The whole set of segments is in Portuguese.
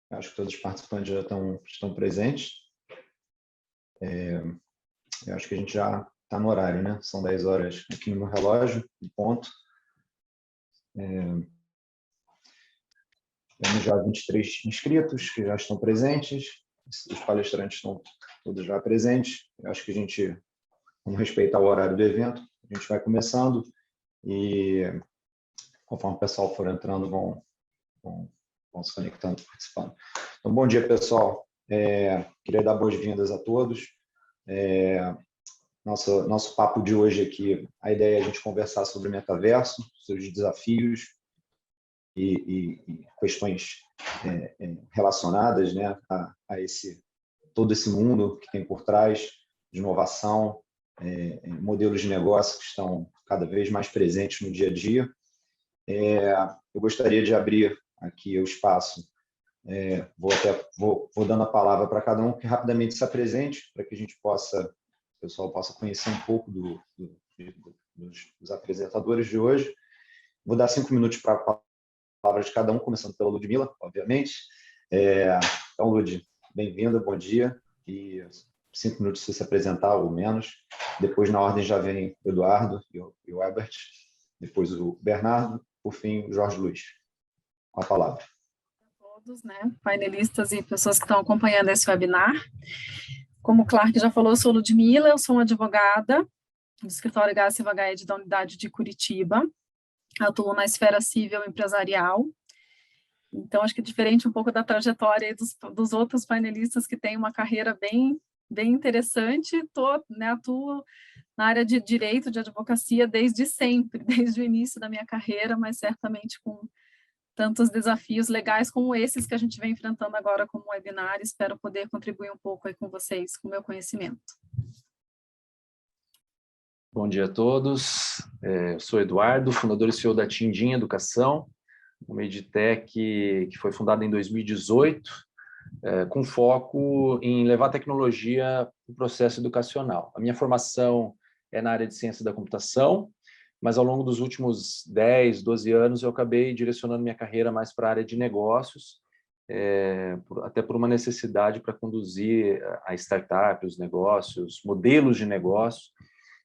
Acho que todos os participantes já estão presentes. Eu acho que a gente já está no horário, né? São 10 horas aqui no meu relógio, em ponto. Temos já 23 inscritos que já estão presentes. Os palestrantes estão todos já presentes. Eu acho que a gente, vamos respeitar o horário do evento, a gente vai começando e, conforme o pessoal for entrando, vão se conectando, participando. Então, bom dia, pessoal. Queria dar boas-vindas a todos. Nosso papo de hoje aqui, a ideia é a gente conversar sobre o metaverso, seus desafios e questões relacionadas, né, a todo esse mundo que tem por trás de inovação, modelos de negócio que estão cada vez mais presentes no dia a dia. Eu gostaria de abrir aqui o espaço. Vou dando a palavra para cada um que rapidamente se apresente, para que o pessoal possa conhecer um pouco dos apresentadores de hoje. Vou dar 5 minutos para a palavra de cada um, começando pela Ludmila, obviamente. Então, Lud, bem-vinda, bom dia. E 5 minutos para você se apresentar, ou menos. Depois, na ordem, já vem o Eduardo e o Herbert. Depois o Bernardo. Por fim, o Jorge Luiz. Com a palavra. Todos, né, painelistas e pessoas que estão acompanhando esse webinar. Como o Clark já falou, eu sou Ludmila, eu sou uma advogada do escritório HSVHED da unidade de Curitiba. Atuo na esfera civil empresarial. Então, acho que diferente um pouco da trajetória dos outros painelistas que têm uma carreira bem interessante, atuo na área de direito, de advocacia desde sempre, desde o início da minha carreira, mas certamente com tantos desafios legais como esses que a gente vem enfrentando agora como webinar. Espero poder contribuir um pouco aí com vocês, com o meu conhecimento. Bom dia a todos. Eu sou Eduardo, fundador e CEO da Tindim Educação, uma edtech que foi fundada em 2018, com foco em levar tecnologia para o processo educacional. A minha formação é na área de ciência da computação, mas ao longo dos últimos 10, 12 anos eu acabei direcionando minha carreira mais para a área de negócios, até por uma necessidade para conduzir a startup, os negócios, modelos de negócio.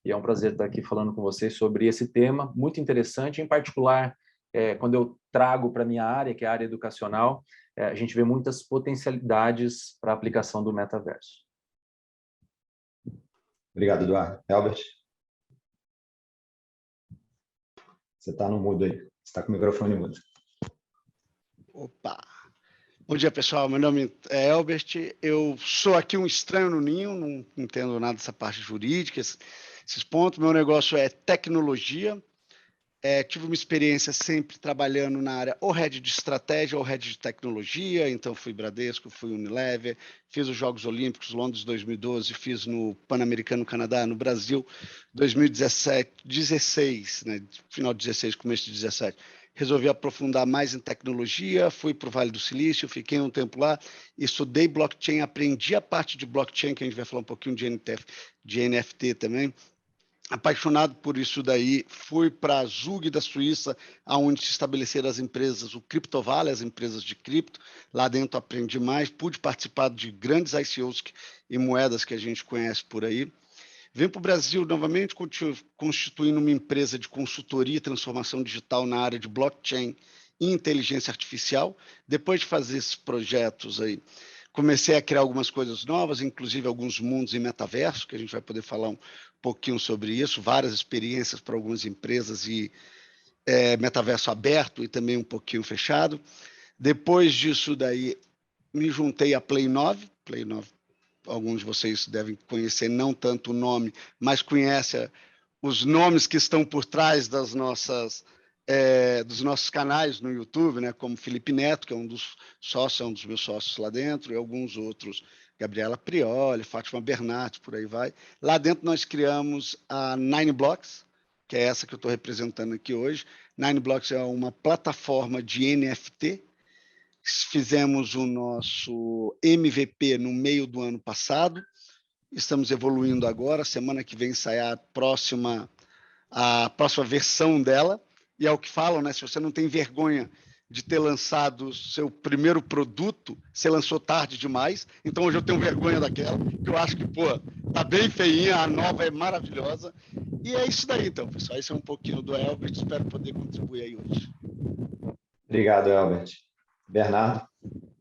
E é um prazer estar aqui falando com vocês sobre esse tema muito interessante, em particular, quando eu trago para a minha área, que é a área educacional, a gente vê muitas potencialidades para a aplicação do metaverso. Obrigado, Eduardo. Albert? Você está no mudo aí. Você está com o microfone mudo. Opa! Bom dia, pessoal. Meu nome é Albert. Eu sou aqui um estranho no ninho, não entendo nada dessa parte jurídica, esses pontos. Meu negócio é tecnologia. Tive uma experiência sempre trabalhando na área ou head de estratégia ou head de tecnologia, então fui Bradesco, fui Unilever, fiz os Jogos Olímpicos Londres 2012, fiz no Pan-Americano Canadá, no Brasil 2016, né, final de 16, começo de 17. Resolvi aprofundar mais em tecnologia, fui para o Vale do Silício, fiquei um tempo lá, estudei blockchain, aprendi a parte de blockchain, que a gente vai falar um pouquinho de NFT também. Apaixonado por isso daí, fui para a Zug da Suíça, onde se estabeleceram as empresas, o Crypto Valley, as empresas de cripto. Lá dentro aprendi mais, pude participar de grandes ICOs e moedas que a gente conhece por aí. Vim para o Brasil novamente, constituindo uma empresa de consultoria e transformação digital na área de blockchain e inteligência artificial. Depois de fazer esses projetos aí, comecei a criar algumas coisas novas, inclusive alguns mundos em metaverso, que a gente vai poder falar um pouquinho sobre isso, várias experiências para algumas empresas e metaverso aberto e também um pouquinho fechado. Depois disso daí, me juntei à Play 9. Play 9, alguns de vocês devem conhecer, não tanto o nome, mas conhecem os nomes que estão por trás dos nossos canais no YouTube, né, como Felipe Neto, que é um dos sócios, é um dos meus sócios lá dentro, e alguns outros, Gabriela Prioli, Fátima Bernat, por aí vai. Lá dentro nós criamos a Nine Blocks, que é essa que eu estou representando aqui hoje. Nine Blocks é uma plataforma de NFT. Fizemos o nosso MVP no meio do ano passado. Estamos evoluindo agora. Semana que vem sai a próxima versão dela. E é o que falam, né? Se você não tem vergonha de ter lançado o seu primeiro produto, você lançou tarde demais, então hoje eu tenho vergonha daquela, que eu acho que, pô, tá bem feinha, a nova é maravilhosa. E é isso daí, então, pessoal. Esse é um pouquinho do Elbert, espero poder contribuir aí hoje. Obrigado, Elbert. Bernardo?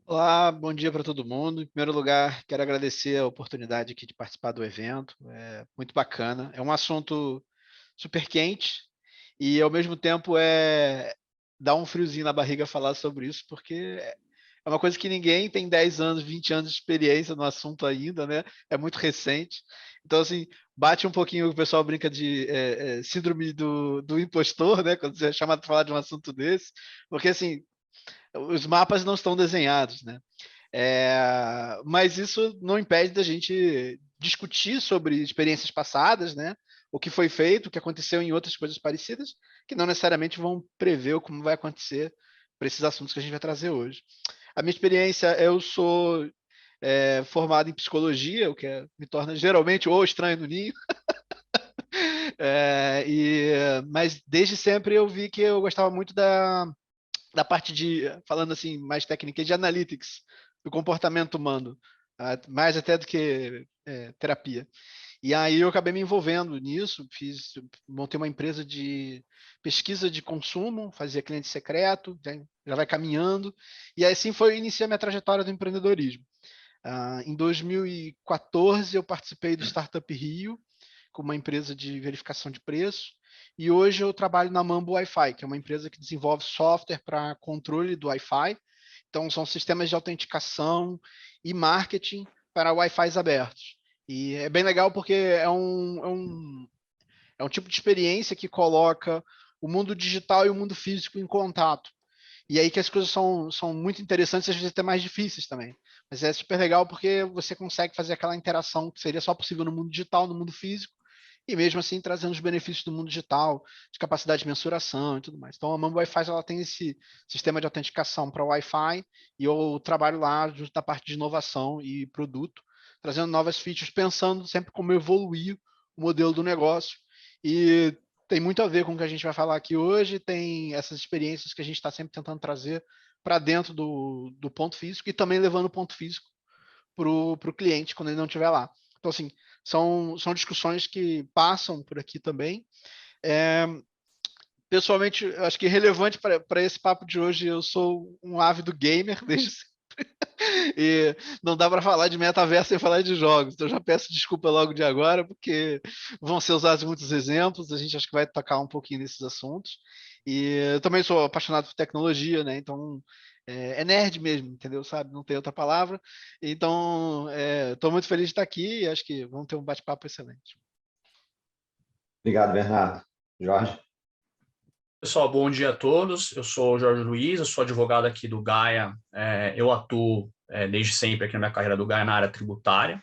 Olá, bom dia para todo mundo. Em primeiro lugar, quero agradecer a oportunidade aqui de participar do evento. É muito bacana. É um assunto super quente e, ao mesmo tempo, dá um friozinho na barriga falar sobre isso, porque é uma coisa que ninguém tem 10 anos, 20 anos de experiência no assunto ainda, né? É muito recente. Então, assim, bate um pouquinho, o pessoal brinca de síndrome do impostor, né? Quando você é chamado para falar de um assunto desse, porque, assim, os mapas não estão desenhados, né? Mas isso não impede da gente discutir sobre experiências passadas, né? O que foi feito, o que aconteceu em outras coisas parecidas, que não necessariamente vão prever como vai acontecer para esses assuntos que a gente vai trazer hoje. A minha experiência, eu sou formado em psicologia, o que me torna geralmente o estranho no ninho. Mas desde sempre eu vi que eu gostava muito da parte de, falando assim, mais técnica, de analytics, do comportamento humano, mais até do que terapia. E aí eu acabei me envolvendo nisso, montei uma empresa de pesquisa de consumo, fazia cliente secreto, já vai caminhando, e assim foi iniciar minha trajetória do empreendedorismo. Em 2014 eu participei do Startup Rio, com uma empresa de verificação de preço, e hoje eu trabalho na Mambo Wi-Fi, que é uma empresa que desenvolve software para controle do Wi-Fi. Então, são sistemas de autenticação e marketing para Wi-Fis abertos. E é bem legal porque é um tipo de experiência que coloca o mundo digital e o mundo físico em contato. E aí que as coisas são muito interessantes, às vezes até mais difíceis também. Mas é super legal porque você consegue fazer aquela interação que seria só possível no mundo digital, no mundo físico, e mesmo assim trazendo os benefícios do mundo digital, de capacidade de mensuração e tudo mais. Então a Mambo Wi-Fi ela tem esse sistema de autenticação para o Wi-Fi e eu trabalho lá junto da parte de inovação e produto, trazendo novas features, pensando sempre como evoluir o modelo do negócio. E tem muito a ver com o que a gente vai falar aqui hoje, tem essas experiências que a gente está sempre tentando trazer para dentro do ponto físico e também levando o ponto físico para o cliente quando ele não estiver lá. Então, assim, são discussões que passam por aqui também. Pessoalmente, eu acho que relevante para esse papo de hoje, eu sou um ávido gamer desde sempre. E não dá para falar de metaverso sem falar de jogos. Então, já peço desculpa logo de agora, porque vão ser usados muitos exemplos. A gente acho que vai tocar um pouquinho nesses assuntos. E eu também sou apaixonado por tecnologia, né? Então, é nerd mesmo, entendeu? Sabe? Não tem outra palavra. Então, estou muito feliz de estar aqui e acho que vamos ter um bate-papo excelente. Obrigado, Bernardo. Jorge? Pessoal, bom dia a todos. Eu sou o Jorge Luiz, eu sou advogado aqui do Gaia. Eu atuo desde sempre aqui na minha carreira do Gaia na área tributária.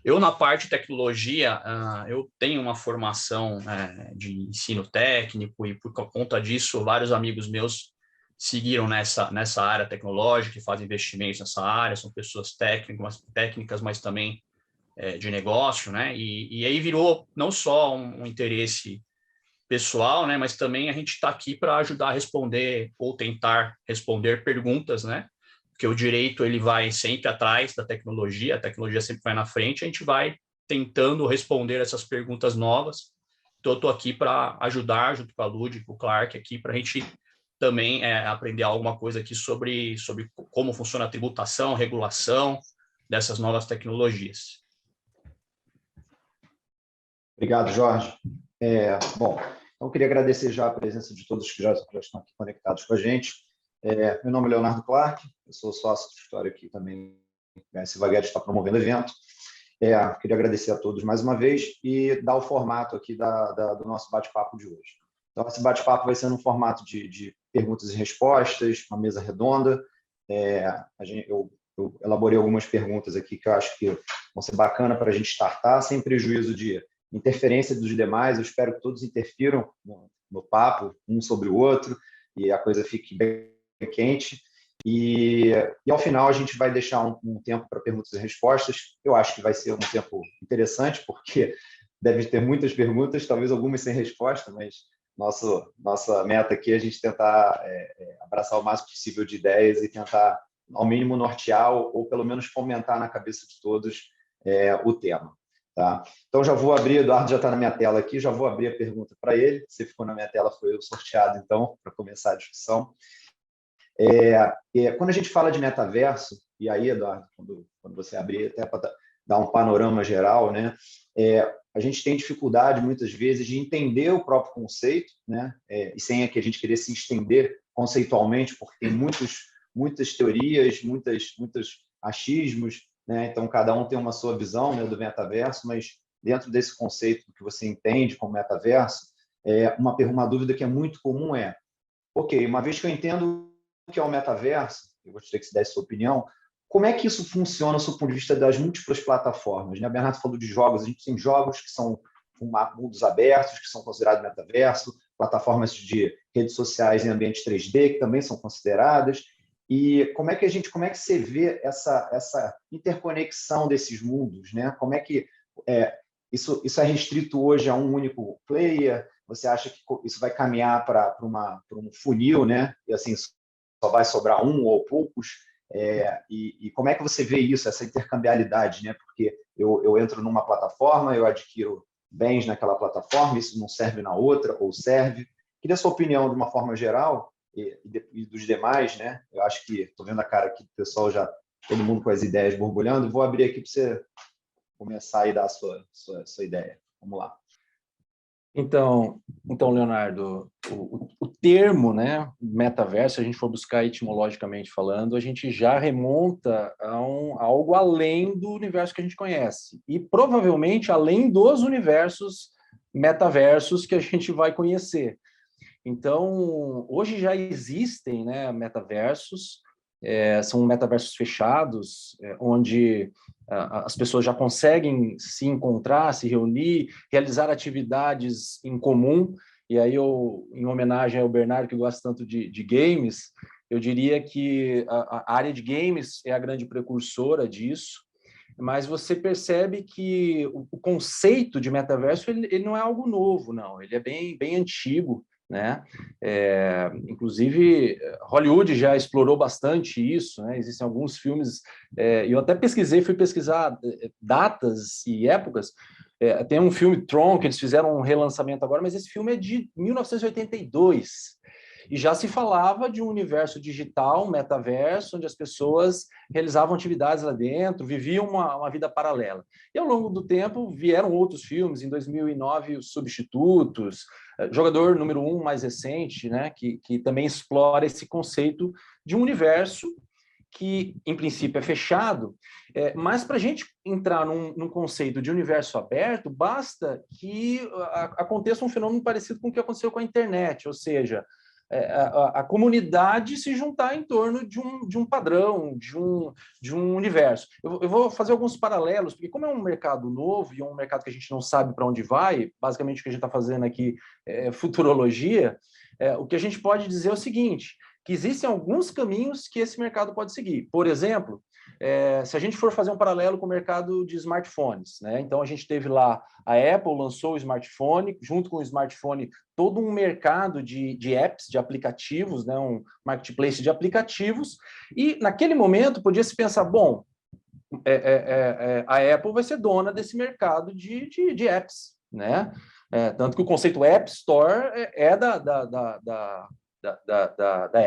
Eu, na parte de tecnologia, eu tenho uma formação de ensino técnico e, por conta disso, vários amigos meus seguiram nessa área tecnológica e fazem investimentos nessa área, são pessoas técnicas, mas também de negócio, né? E aí virou não só um interesse pessoal, né? Mas também a gente está aqui para ajudar a responder ou tentar responder perguntas, né? Porque o direito ele vai sempre atrás da tecnologia, a tecnologia sempre vai na frente, a gente vai tentando responder essas perguntas novas. Então, eu estou aqui para ajudar, junto com a Lud, com o Clark, aqui para a gente também aprender alguma coisa aqui sobre como funciona a tributação, a regulação dessas novas tecnologias. Obrigado, Jorge. Bom, então eu queria agradecer já a presença de todos que já estão aqui conectados com a gente. Meu nome é Leonardo Clark, eu sou sócio do escritório aqui também, a Silva Guedes está promovendo o evento. Queria agradecer a todos mais uma vez e dar o formato aqui do nosso bate-papo de hoje. Então, esse bate-papo vai ser no formato de perguntas e respostas, uma mesa redonda. Eu elaborei algumas perguntas aqui que eu acho que vão ser bacana para a gente startar, sem prejuízo de interferência dos demais. Eu espero que todos interfiram no papo, um sobre o outro, e a coisa fique bem quente. E ao final a gente vai deixar um tempo para perguntas e respostas. Eu acho que vai ser um tempo interessante, porque deve ter muitas perguntas, talvez algumas sem resposta, mas Nossa meta aqui é a gente tentar abraçar o máximo possível de ideias e tentar, ao mínimo, nortear ou pelo menos fomentar na cabeça de todos o tema. Tá? Então, já vou abrir, Eduardo já está na minha tela aqui, já vou abrir a pergunta para ele. Se ficou na minha tela, foi eu sorteado, então, para começar a discussão. Quando a gente fala de metaverso, e aí, Eduardo, quando você abrir, até para dar um panorama geral, né? A gente tem dificuldade, muitas vezes, de entender o próprio conceito, né? E sem que a gente querer se estender conceitualmente, porque tem muitas teorias, muitos achismos, né? Então, cada um tem uma sua visão, né, do metaverso, mas dentro desse conceito que você entende como metaverso, uma dúvida que é muito comum ok, uma vez que eu entendo o que é o metaverso, eu gostaria que você desse sua opinião, como é que isso funciona do ponto de vista das múltiplas plataformas? Né? A Bernardo falou de jogos, a gente tem jogos que são mundos abertos, que são considerados metaverso, plataformas de redes sociais em ambiente 3D, que também são consideradas. E como é que você vê essa interconexão desses mundos? Né? Como é que isso é restrito hoje a um único player? Você acha que isso vai caminhar para um funil, né? E assim, só vai sobrar um ou poucos? E como é que você vê isso, essa intercambiabilidade, né? Porque eu entro numa plataforma, eu adquiro bens naquela plataforma, isso não serve na outra, ou serve. Queria a sua opinião de uma forma geral e dos demais, né? Eu acho que, estou vendo a cara aqui do pessoal já, todo mundo com as ideias borbulhando, vou abrir aqui para você começar e dar a sua ideia. Vamos lá. Então, Leonardo, o termo, né, metaverso, se a gente for buscar etimologicamente falando, a gente já remonta a algo além do universo que a gente conhece e provavelmente além dos universos metaversos que a gente vai conhecer. Então, hoje já existem, né, metaversos, são metaversos fechados, onde as pessoas já conseguem se encontrar, se reunir, realizar atividades em comum. E aí, em homenagem ao Bernardo, que gosta tanto de games, eu diria que a área de games é a grande precursora disso, mas você percebe que o conceito de metaverso ele não é algo novo, não. Ele é bem antigo, né? Inclusive, Hollywood já explorou bastante isso, né? Existem alguns filmes, eu até fui pesquisar datas e épocas. Tem um filme Tron, que eles fizeram um relançamento agora, mas esse filme é de 1982. E já se falava de um universo digital, um metaverso, onde as pessoas realizavam atividades lá dentro, viviam uma vida paralela. E ao longo do tempo vieram outros filmes, em 2009 Os Substitutos, Jogador número 1 mais recente, né, que também explora esse conceito de um universo que, em princípio, é fechado, mas para a gente entrar num conceito de universo aberto, basta que aconteça um fenômeno parecido com o que aconteceu com a internet, ou seja, a comunidade se juntar em torno de um padrão, de um universo. Eu vou fazer alguns paralelos, porque como é um mercado novo e um mercado que a gente não sabe para onde vai, basicamente o que a gente está fazendo aqui é futurologia, o que a gente pode dizer é o seguinte, que existem alguns caminhos que esse mercado pode seguir. Por exemplo, se a gente for fazer um paralelo com o mercado de smartphones, né? Então a gente teve lá, a Apple lançou o smartphone, junto com o smartphone, todo um mercado de apps, de aplicativos, né? Um marketplace de aplicativos, e naquele momento podia-se pensar, bom, a Apple vai ser dona desse mercado de apps, né? Tanto que o conceito App Store é da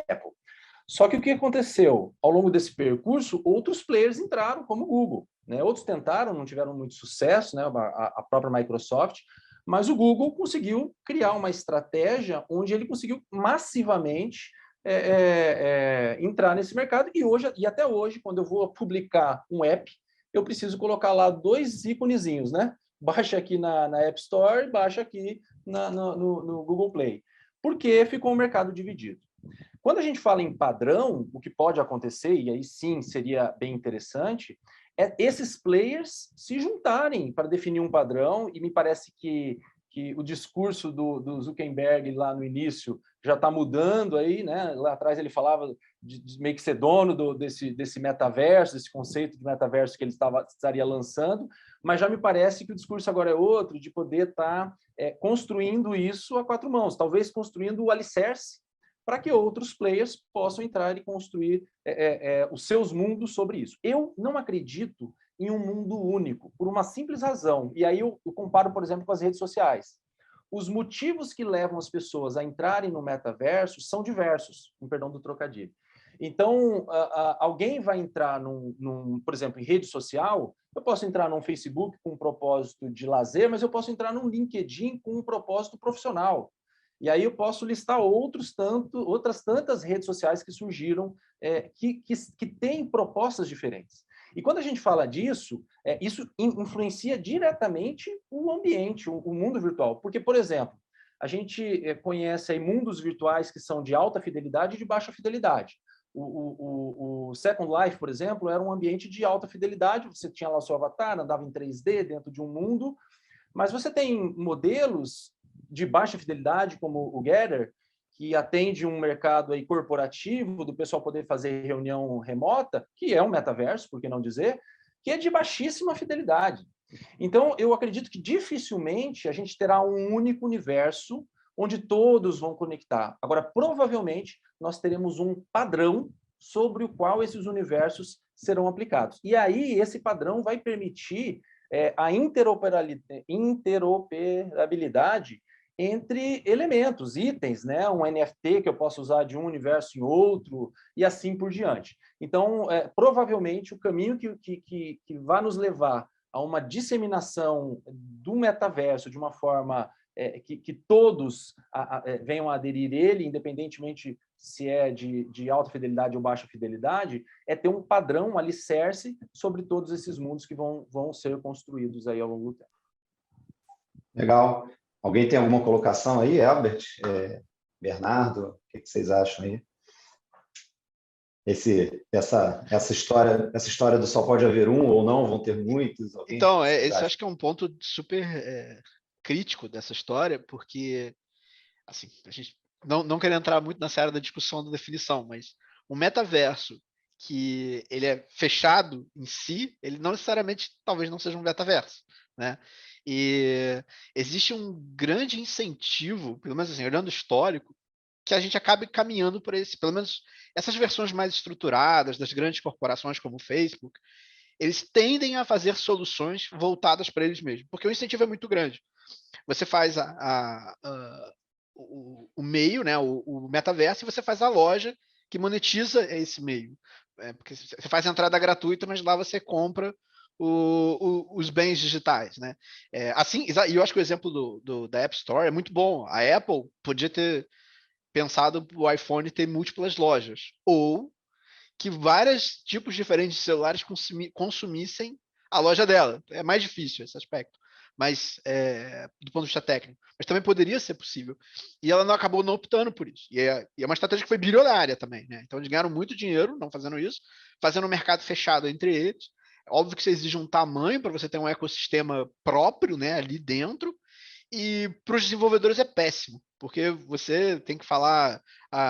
Apple. Só que o que aconteceu? Ao longo desse percurso, outros players entraram, como o Google, né? Outros tentaram, não tiveram muito sucesso, né? A própria Microsoft, mas o Google conseguiu criar uma estratégia onde ele conseguiu massivamente entrar nesse mercado, e até hoje, quando eu vou publicar um app, eu preciso colocar lá 2 íconezinhos, né? Baixa aqui na App Store, baixa aqui no Google Play. Porque ficou um mercado dividido. Quando a gente fala em padrão, o que pode acontecer, e aí sim seria bem interessante, é esses players se juntarem para definir um padrão, e me parece que o discurso do Zuckerberg lá no início já está mudando aí, né? Lá atrás ele falava de meio que ser dono desse metaverso, desse conceito de metaverso que ele estaria lançando, mas já me parece que o discurso agora é outro, de poder estar construindo isso a quatro mãos, talvez construindo o alicerce para que outros players possam entrar e construir os seus mundos sobre isso. Eu não acredito em um mundo único, por uma simples razão, e aí eu comparo, por exemplo, com as redes sociais. Os motivos que levam as pessoas a entrarem no metaverso são diversos, com perdão do trocadilho. Então, alguém vai entrar, por exemplo, em rede social, eu posso entrar num Facebook com um propósito de lazer, mas eu posso entrar num LinkedIn com um propósito profissional. E aí eu posso listar outras tantas redes sociais que surgiram, que têm propostas diferentes. E quando a gente fala disso, isso influencia diretamente o ambiente, o mundo virtual. Porque, por exemplo, a gente conhece aí mundos virtuais que são de alta fidelidade e de baixa fidelidade. O Second Life, por exemplo, era um ambiente de alta fidelidade, você tinha lá o seu avatar, andava em 3D dentro de um mundo, mas você tem modelos de baixa fidelidade, como o Gather, que atende um mercado aí corporativo, do pessoal poder fazer reunião remota, que é um metaverso, por que não dizer, que é de baixíssima fidelidade. Então, eu acredito que dificilmente a gente terá um único universo onde todos vão conectar. Agora, provavelmente, nós teremos um padrão sobre o qual esses universos serão aplicados. E aí, esse padrão vai permitir a interoperabilidade entre elementos, itens, né? Um NFT que eu posso usar de um universo em outro, e assim por diante. Então, provavelmente, o caminho que vai nos levar a uma disseminação do metaverso de uma forma que todos venham a aderir ele, independentemente se é de alta fidelidade ou baixa fidelidade, é ter um padrão, um alicerce sobre todos esses mundos que vão ser construídos aí ao longo do tempo. Legal. Alguém tem alguma colocação aí, Herbert? Bernardo, o que vocês acham aí? Essa história do só pode haver um ou não, vão ter muitos? Então, esse acho que é um ponto super crítico dessa história, porque assim, a gente não quer entrar muito nessa área da discussão da definição, mas um metaverso que ele é fechado em si, ele não necessariamente talvez não seja um metaverso, né? E existe um grande incentivo, pelo menos assim, olhando o histórico, que a gente acabe caminhando por esse, pelo menos essas versões mais estruturadas das grandes corporações como o Facebook, eles tendem a fazer soluções voltadas para eles mesmos, porque o incentivo é muito grande. Você faz o meio, né, o metaverso, e você faz a loja que monetiza esse meio. Porque você faz a entrada gratuita, mas lá você compra os bens digitais, né? Assim, e eu acho que o exemplo da App Store é muito bom. A Apple podia ter pensado o iPhone ter múltiplas lojas, ou que vários tipos diferentes de celulares consumissem a loja dela. É mais difícil esse aspecto, mas do ponto de vista técnico. Mas também poderia ser possível. E ela acabou não optando por isso. E é uma estratégia que foi bilionária também, né? Então eles ganharam muito dinheiro não fazendo isso, fazendo um mercado fechado entre eles. Óbvio que você exige um tamanho para você ter um ecossistema próprio, né, ali dentro. E para os desenvolvedores é péssimo, porque você tem que falar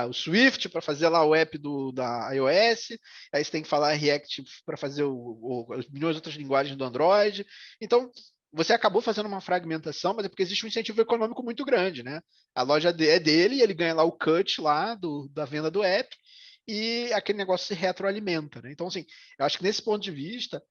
o Swift para fazer lá o app da iOS, aí você tem que falar React para fazer as milhões de outras linguagens do Android. Então, você acabou fazendo uma fragmentação, mas é porque existe um incentivo econômico muito grande, né? A loja é dele, ele ganha lá o cut lá da venda do app, e aquele negócio se retroalimenta, né? Então, assim, eu acho que nesse ponto de vista,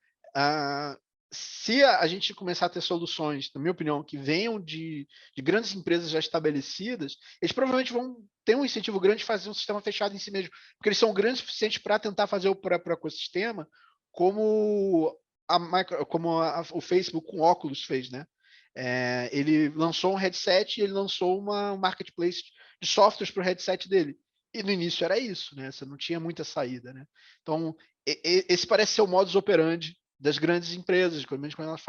se a gente começar a ter soluções, na minha opinião, que venham de grandes empresas já estabelecidas, eles provavelmente vão ter um incentivo grande de fazer um sistema fechado em si mesmo, porque eles são grandes o suficiente para tentar fazer o próprio ecossistema, como o Facebook com óculos fez, né? Ele lançou um headset e ele lançou um marketplace de softwares para o headset dele. E no início era isso, né? Você não tinha muita saída, né? Então, esse parece ser o modus operandi das grandes empresas, quando elas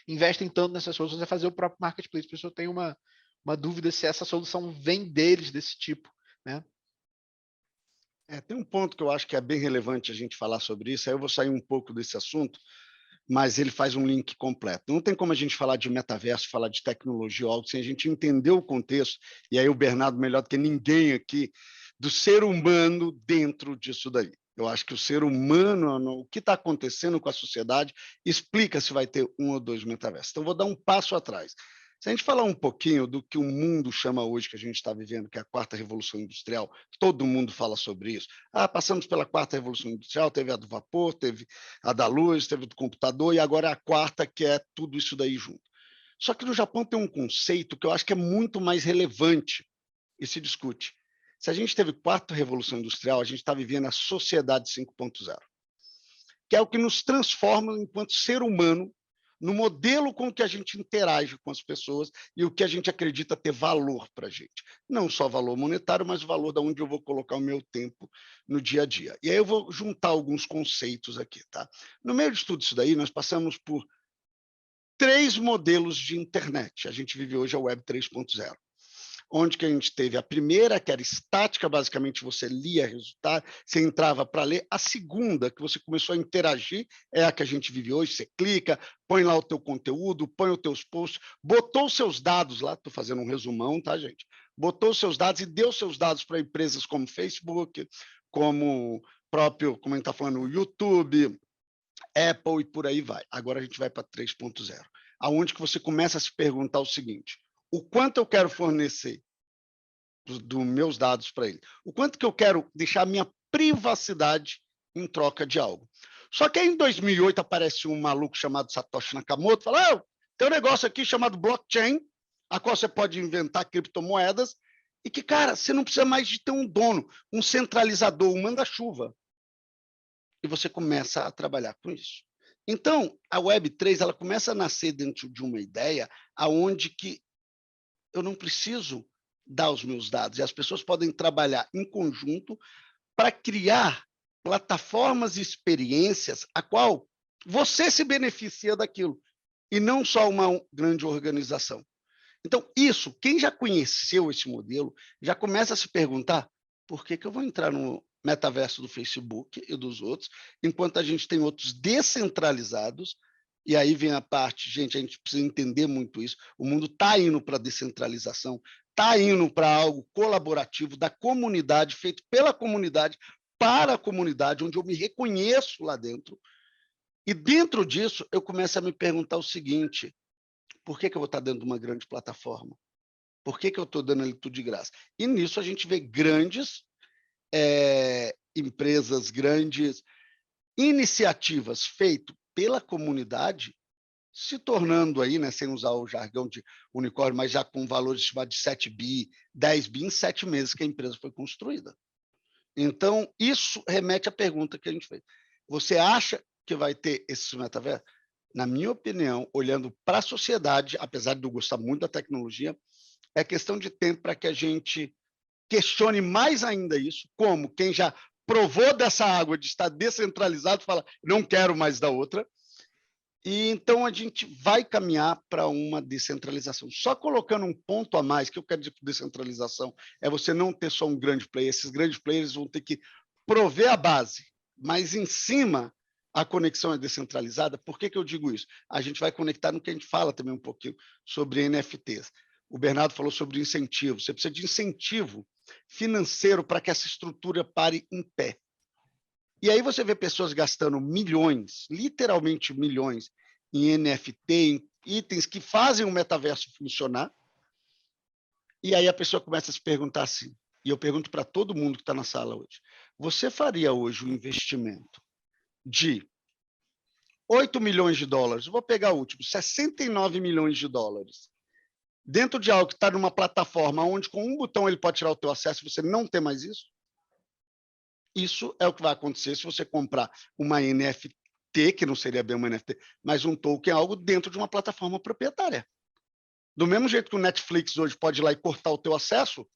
investem tanto nessas soluções, é fazer o próprio marketplace. Por isso eu tenho uma dúvida se essa solução vem deles desse tipo, né? Tem um ponto que eu acho que é bem relevante a gente falar sobre isso, aí eu vou sair um pouco desse assunto, mas ele faz um link completo. Não tem como a gente falar de metaverso, falar de tecnologia ou algo sem a gente entender o contexto, e aí o Bernardo, melhor do que ninguém aqui, do ser humano dentro disso daí. Eu acho que o ser humano, o que está acontecendo com a sociedade, explica se vai ter um ou dois metaversos. Então, vou dar um passo atrás. Se a gente falar um pouquinho do que o mundo chama hoje, que a gente está vivendo, que é a quarta revolução industrial, todo mundo fala sobre isso. Passamos pela quarta revolução industrial, teve a do vapor, teve a da luz, teve a do computador, e agora é a quarta, que é tudo isso daí junto. Só que no Japão tem um conceito que eu acho que é muito mais relevante e se discute. Se a gente teve quarta revolução industrial, a gente está vivendo a sociedade 5.0, que é o que nos transforma enquanto ser humano no modelo com que a gente interage com as pessoas e o que a gente acredita ter valor para a gente. Não só valor monetário, mas o valor de onde eu vou colocar o meu tempo no dia a dia. E aí eu vou juntar alguns conceitos aqui. Tá? No meio de tudo isso daí, nós passamos por 3 modelos de internet. A gente vive hoje a Web 3.0. Onde que a gente teve a primeira, que era estática, basicamente você lia resultado, você entrava para ler. A segunda, que você começou a interagir, é a que a gente vive hoje, você clica, põe lá o teu conteúdo, põe os teus posts, botou os seus dados lá, estou fazendo um resumão, tá, gente? Botou os seus dados e deu seus dados para empresas como Facebook, como próprio, como a gente está falando, o YouTube, Apple e por aí vai. Agora a gente vai para 3.0, aonde que você começa a se perguntar o seguinte: o quanto eu quero fornecer dos meus dados para ele? O quanto que eu quero deixar minha privacidade em troca de algo? Só que aí, em 2008, aparece um maluco chamado Satoshi Nakamoto, fala: tem um negócio aqui chamado blockchain, a qual você pode inventar criptomoedas, e que, cara, você não precisa mais de ter um dono, um centralizador, um manda-chuva. E você começa a trabalhar com isso. Então, a Web3 ela começa a nascer dentro de uma ideia aonde que eu não preciso dar os meus dados, e as pessoas podem trabalhar em conjunto para criar plataformas e experiências a qual você se beneficia daquilo, e não só uma grande organização. Então, isso, quem já conheceu esse modelo, já começa a se perguntar: por que eu vou entrar no metaverso do Facebook e dos outros, enquanto a gente tem outros descentralizados? E aí vem a parte, gente, a gente precisa entender muito isso. O mundo está indo para a descentralização, está indo para algo colaborativo da comunidade, feito pela comunidade, para a comunidade, onde eu me reconheço lá dentro. E dentro disso, eu começo a me perguntar o seguinte: por que eu vou estar dentro de uma grande plataforma? Por que eu estou dando ali tudo de graça? E nisso a gente vê grandes empresas, grandes iniciativas feitas pela comunidade, se tornando aí, né, sem usar o jargão de unicórnio, mas já com valores estimados de 7 bi, 10 bi em 7 meses que a empresa foi construída. Então, isso remete à pergunta que a gente fez. Você acha que vai ter esse metaverso? Na minha opinião, olhando para a sociedade, apesar de eu gostar muito da tecnologia, é questão de tempo para que a gente questione mais ainda isso, como quem já provou dessa água de estar descentralizado, fala: não quero mais da outra. E então a gente vai caminhar para uma descentralização. Só colocando um ponto a mais, que eu quero dizer que descentralização é você não ter só um grande player, esses grandes players vão ter que prover a base, mas em cima a conexão é descentralizada. Por que eu digo isso? A gente vai conectar no que a gente fala também um pouquinho sobre NFTs. O Bernardo falou sobre incentivo. Você precisa de incentivo financeiro para que essa estrutura pare em pé. E aí você vê pessoas gastando milhões, literalmente milhões, em NFT, em itens que fazem o metaverso funcionar. E aí a pessoa começa a se perguntar assim, e eu pergunto para todo mundo que está na sala hoje: você faria hoje um investimento de 8 milhões de dólares, vou pegar o último, 69 milhões de dólares, dentro de algo que está numa plataforma onde com um botão ele pode tirar o teu acesso e você não tem mais isso? Isso é o que vai acontecer se você comprar uma NFT, que não seria bem uma NFT, mas um token, algo dentro de uma plataforma proprietária. Do mesmo jeito que o Netflix hoje pode ir lá e cortar o teu acesso,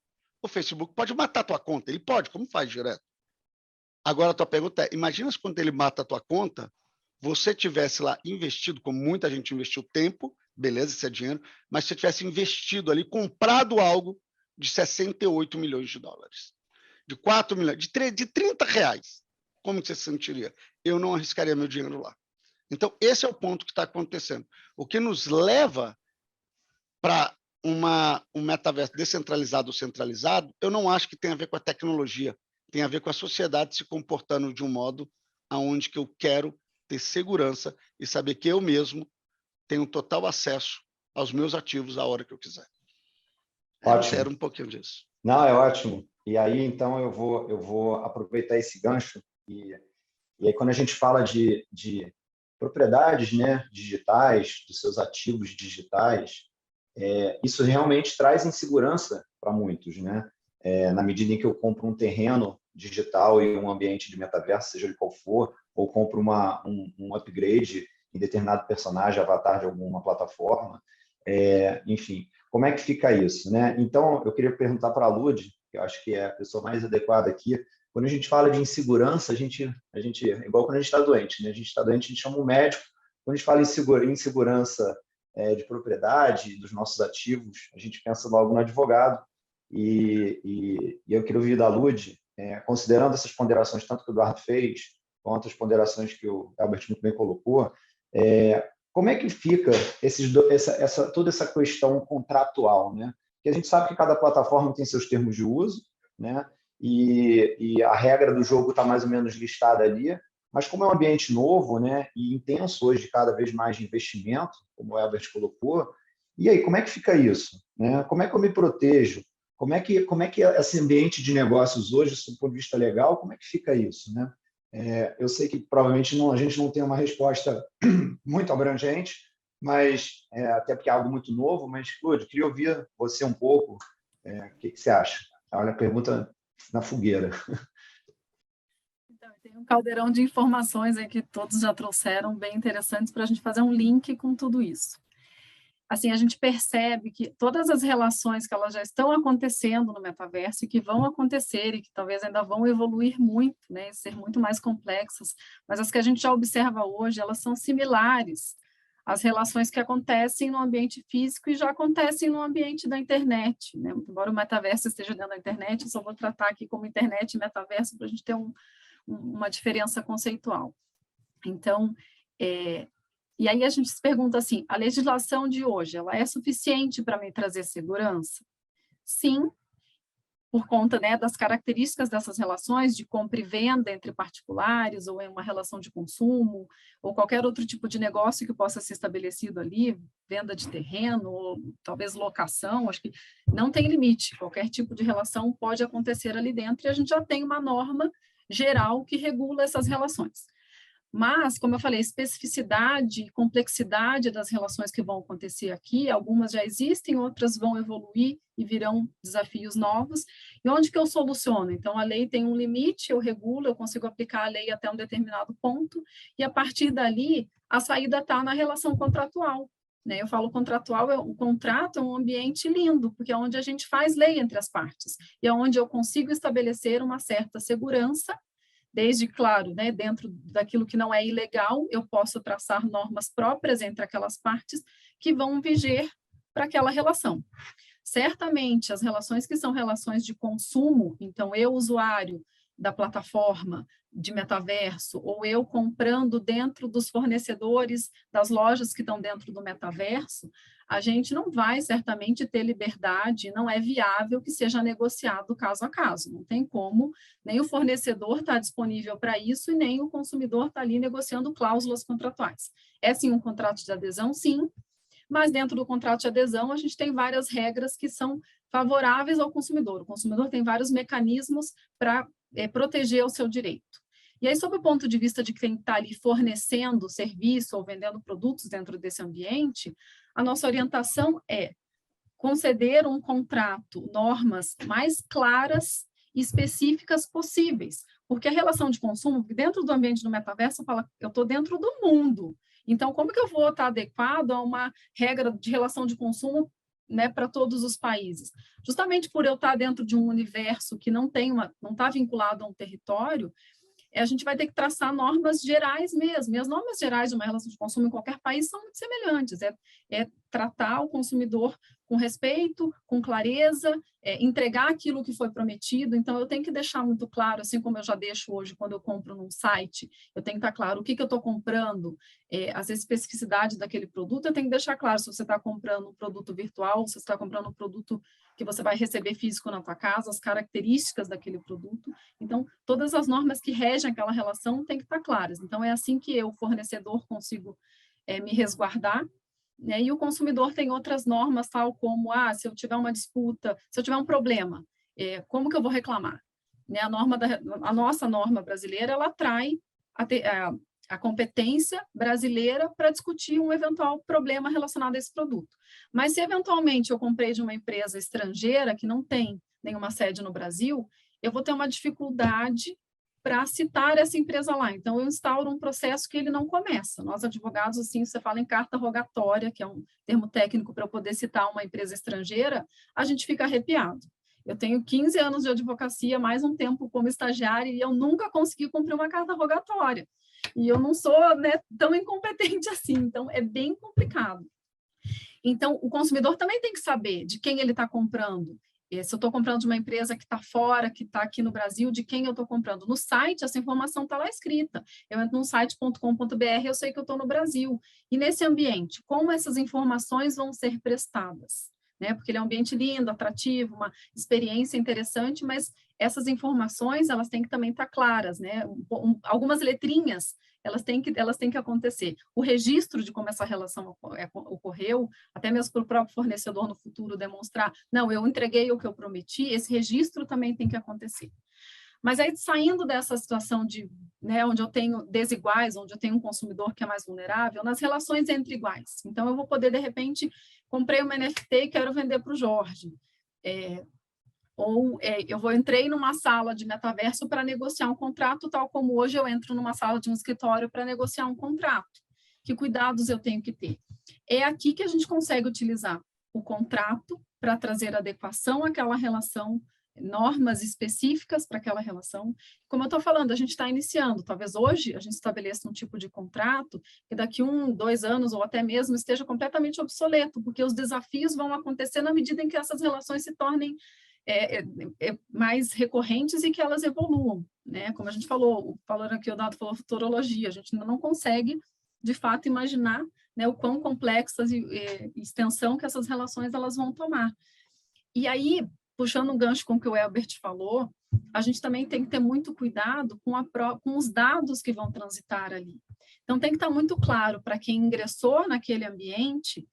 o Facebook pode matar a tua conta. Ele pode, como faz direto. Agora a tua pergunta é: imagina se quando ele mata a tua conta, você tivesse lá investido, como muita gente investiu tempo, beleza, isso é dinheiro, mas se você tivesse investido ali, comprado algo de 68 milhões de dólares. De 4 milhões, de 30 reais, como você se sentiria? Eu não arriscaria meu dinheiro lá. Então, esse é o ponto que está acontecendo. O que nos leva para um metaverso descentralizado ou centralizado, eu não acho que tem a ver com a tecnologia, tem a ver com a sociedade se comportando de um modo aonde que eu quero ter segurança e saber que eu mesmo tenho total acesso aos meus ativos a hora que eu quiser. Ótimo. Era um pouquinho disso. Não, é ótimo. E aí, então, eu vou aproveitar esse gancho e aí, quando a gente fala de propriedades, né, digitais, dos seus ativos digitais, isso realmente traz insegurança para muitos, né? Na medida em que eu compro um terreno digital e um ambiente de metaverso, seja ele qual for, ou compro um upgrade em determinado personagem, avatar de alguma plataforma, enfim, como é que fica isso, né? Então, eu queria perguntar para a Lud, que eu acho que é a pessoa mais adequada aqui. Quando a gente fala de insegurança, a gente igual quando a gente está doente, né? A gente está doente, a gente chama um médico. Quando a gente fala em insegurança de propriedade dos nossos ativos, a gente pensa logo no advogado. E eu queria ouvir da Lud, considerando essas ponderações, tanto que o Eduardo fez, quanto as ponderações que o Albert muito bem colocou, como é que fica toda essa questão contratual, né? Porque a gente sabe que cada plataforma tem seus termos de uso, né? E a regra do jogo está mais ou menos listada ali, mas como é um ambiente novo, né, e intenso hoje, cada vez mais de investimento, como o Albert colocou, e aí, como é que fica isso? Né? Como é que eu me protejo? Como é que esse ambiente de negócios hoje, do ponto de vista legal, como é que fica isso? Né? Eu sei que provavelmente a gente não tem uma resposta muito abrangente, mas até porque é algo muito novo, mas, Lud, queria ouvir você um pouco. O que você acha? Olha a pergunta na fogueira. Então, tem um caldeirão de informações aí que todos já trouxeram, bem interessantes, para a gente fazer um link com tudo isso. Assim, a gente percebe que todas as relações que elas já estão acontecendo no metaverso e que vão acontecer e que talvez ainda vão evoluir muito, né, ser muito mais complexas, mas as que a gente já observa hoje, elas são similares às relações que acontecem no ambiente físico e já acontecem no ambiente da internet, né? Embora o metaverso esteja dentro da internet, eu só vou tratar aqui como internet e metaverso para a gente ter uma diferença conceitual. Então, e aí a gente se pergunta assim, a legislação de hoje, ela é suficiente para me trazer segurança? Sim, por conta, né, das características dessas relações de compra e venda entre particulares, ou em uma relação de consumo, ou qualquer outro tipo de negócio que possa ser estabelecido ali, venda de terreno, ou talvez locação, acho que não tem limite, qualquer tipo de relação pode acontecer ali dentro, e a gente já tem uma norma geral que regula essas relações. Mas, como eu falei, especificidade e complexidade das relações que vão acontecer aqui, algumas já existem, outras vão evoluir e virão desafios novos. E onde que eu soluciono? Então, a lei tem um limite, eu regulo, eu consigo aplicar a lei até um determinado ponto, e a partir dali, a saída está na relação contratual. Né? Eu falo contratual, o contrato é um ambiente lindo, porque é onde a gente faz lei entre as partes, e é onde eu consigo estabelecer uma certa segurança, desde, claro, né, dentro daquilo que não é ilegal, eu posso traçar normas próprias entre aquelas partes que vão viger para aquela relação. Certamente, as relações que são relações de consumo, então eu, usuário da plataforma de metaverso, ou eu comprando dentro dos fornecedores das lojas que estão dentro do metaverso, a gente não vai certamente ter liberdade, não é viável que seja negociado caso a caso, não tem como, nem o fornecedor está disponível para isso e nem o consumidor está ali negociando cláusulas contratuais. É sim um contrato de adesão, sim, mas dentro do contrato de adesão a gente tem várias regras que são favoráveis ao consumidor. O consumidor tem vários mecanismos para proteger o seu direito. E aí, sob o ponto de vista de quem está ali fornecendo serviço ou vendendo produtos dentro desse ambiente, a nossa orientação é conceder um contrato, normas mais claras e específicas possíveis, porque a relação de consumo, dentro do ambiente do metaverso, fala, eu estou dentro do mundo, então como que eu vou estar adequado a uma regra de relação de consumo, né, para todos os países? Justamente por eu estar dentro de um universo que não está vinculado a um território, a gente vai ter que traçar normas gerais mesmo, e as normas gerais de uma relação de consumo em qualquer país são muito semelhantes, tratar o consumidor com respeito, com clareza, entregar aquilo que foi prometido. Então, eu tenho que deixar muito claro, assim como eu já deixo hoje quando eu compro num site, eu tenho que estar claro o que eu estou comprando, as especificidades daquele produto, eu tenho que deixar claro se você está comprando um produto virtual, se você está comprando um produto que você vai receber físico na tua casa, as características daquele produto. Então, todas as normas que regem aquela relação têm que estar claras. Então, é assim que eu, fornecedor, consigo me resguardar, né? E o consumidor tem outras normas, tal como, se eu tiver uma disputa, se eu tiver um problema, como que eu vou reclamar? Né? A nossa norma brasileira, ela atrai a competência brasileira para discutir um eventual problema relacionado a esse produto. Mas se eventualmente eu comprei de uma empresa estrangeira que não tem nenhuma sede no Brasil, eu vou ter uma dificuldade para citar essa empresa lá. Então, eu instauro um processo que ele não começa. Nós, advogados, assim, você fala em carta rogatória, que é um termo técnico para eu poder citar uma empresa estrangeira, a gente fica arrepiado. Eu tenho 15 anos de advocacia, mais um tempo como estagiária, e eu nunca consegui cumprir uma carta rogatória. E eu não sou, né, tão incompetente assim, então é bem complicado. Então, o consumidor também tem que saber de quem ele está comprando. Se eu estou comprando de uma empresa que está fora, que está aqui no Brasil, de quem eu estou comprando. No site, essa informação está lá escrita. Eu entro no site.com.br, eu sei que eu estou no Brasil. E nesse ambiente, como essas informações vão ser prestadas? Né? Porque ele é um ambiente lindo, atrativo, uma experiência interessante, mas essas informações, elas têm que também estar claras, né? Algumas letrinhas, elas têm que acontecer. O registro de como essa relação ocorreu, até mesmo para o próprio fornecedor no futuro demonstrar, não, eu entreguei o que eu prometi, esse registro também tem que acontecer. Mas aí, saindo dessa situação de, né, onde eu tenho desiguais, onde eu tenho um consumidor que é mais vulnerável, nas relações entre iguais. Então, eu vou poder, de repente, comprei uma NFT e quero vender para o Jorge. Entrei numa sala de metaverso para negociar um contrato, tal como hoje eu entro numa sala de um escritório para negociar um contrato. Que cuidados eu tenho que ter? É aqui que a gente consegue utilizar o contrato para trazer adequação àquela relação, normas específicas para aquela relação. Como eu estou falando, a gente está iniciando. Talvez hoje a gente estabeleça um tipo de contrato que daqui 1, 2 anos ou até mesmo esteja completamente obsoleto, porque os desafios vão acontecer na medida em que essas relações se tornem mais recorrentes e que elas evoluam, né? Como a gente falou aqui, o Dado falou futurologia, a gente ainda não consegue, de fato, imaginar, né, o quão complexas e extensão que essas relações elas vão tomar. E aí, puxando um gancho com o que o Elbert falou, a gente também tem que ter muito cuidado com os dados que vão transitar ali. Então, tem que estar muito claro para quem ingressou naquele ambiente,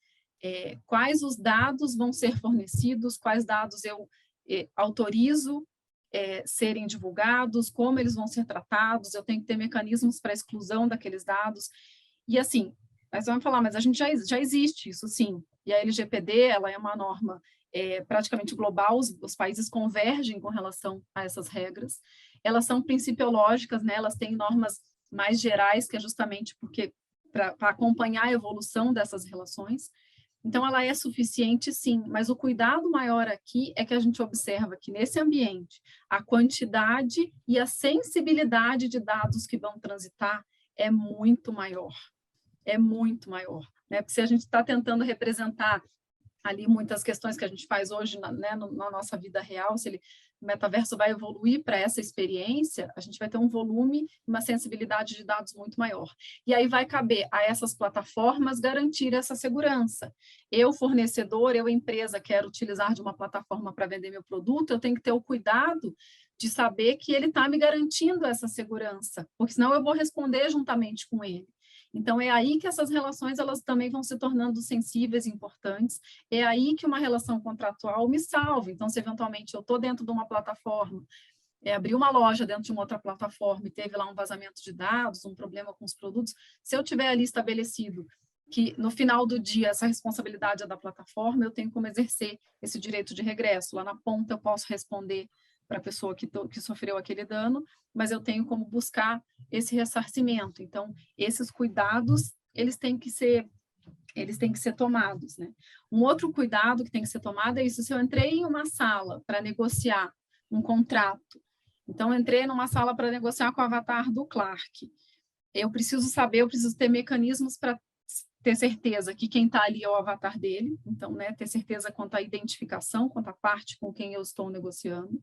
quais os dados vão ser fornecidos, quais dados eu autorizo serem divulgados, como eles vão ser tratados, eu tenho que ter mecanismos para exclusão daqueles dados. E assim, nós vamos falar, mas a gente já existe isso, sim. E a LGPD, ela é uma norma praticamente global, os países convergem com relação a essas regras. Elas são principiológicas, né? Elas têm normas mais gerais, que é justamente porque para acompanhar a evolução dessas relações. Então, ela é suficiente, sim, mas o cuidado maior aqui é que a gente observa que, nesse ambiente, a quantidade e a sensibilidade de dados que vão transitar é muito maior. É muito maior, né? Porque se a gente está tentando representar ali muitas questões que a gente faz hoje, né, na nossa vida real, se o metaverso vai evoluir para essa experiência, a gente vai ter um volume, uma sensibilidade de dados muito maior. E aí vai caber a essas plataformas garantir essa segurança. Eu, fornecedor, eu, empresa, quero utilizar de uma plataforma para vender meu produto, eu tenho que ter o cuidado de saber que ele está me garantindo essa segurança, porque senão eu vou responder juntamente com ele. Então, é aí que essas relações elas também vão se tornando sensíveis e importantes, é aí que uma relação contratual me salva. Então, se eventualmente eu estou dentro de uma plataforma, abri uma loja dentro de uma outra plataforma e teve lá um vazamento de dados, um problema com os produtos, se eu tiver ali estabelecido que no final do dia essa responsabilidade é da plataforma, eu tenho como exercer esse direito de regresso. Lá na ponta eu posso responder para a pessoa que sofreu aquele dano, mas eu tenho como buscar esse ressarcimento. Então, esses cuidados, eles têm que ser tomados, né? Um outro cuidado que tem que ser tomado é isso, se eu entrei em uma sala para negociar um contrato, então, eu entrei numa sala para negociar com o avatar do Clark, eu preciso ter mecanismos para ter certeza que quem está ali é o avatar dele, então, né, ter certeza quanto à identificação, quanto à parte com quem eu estou negociando,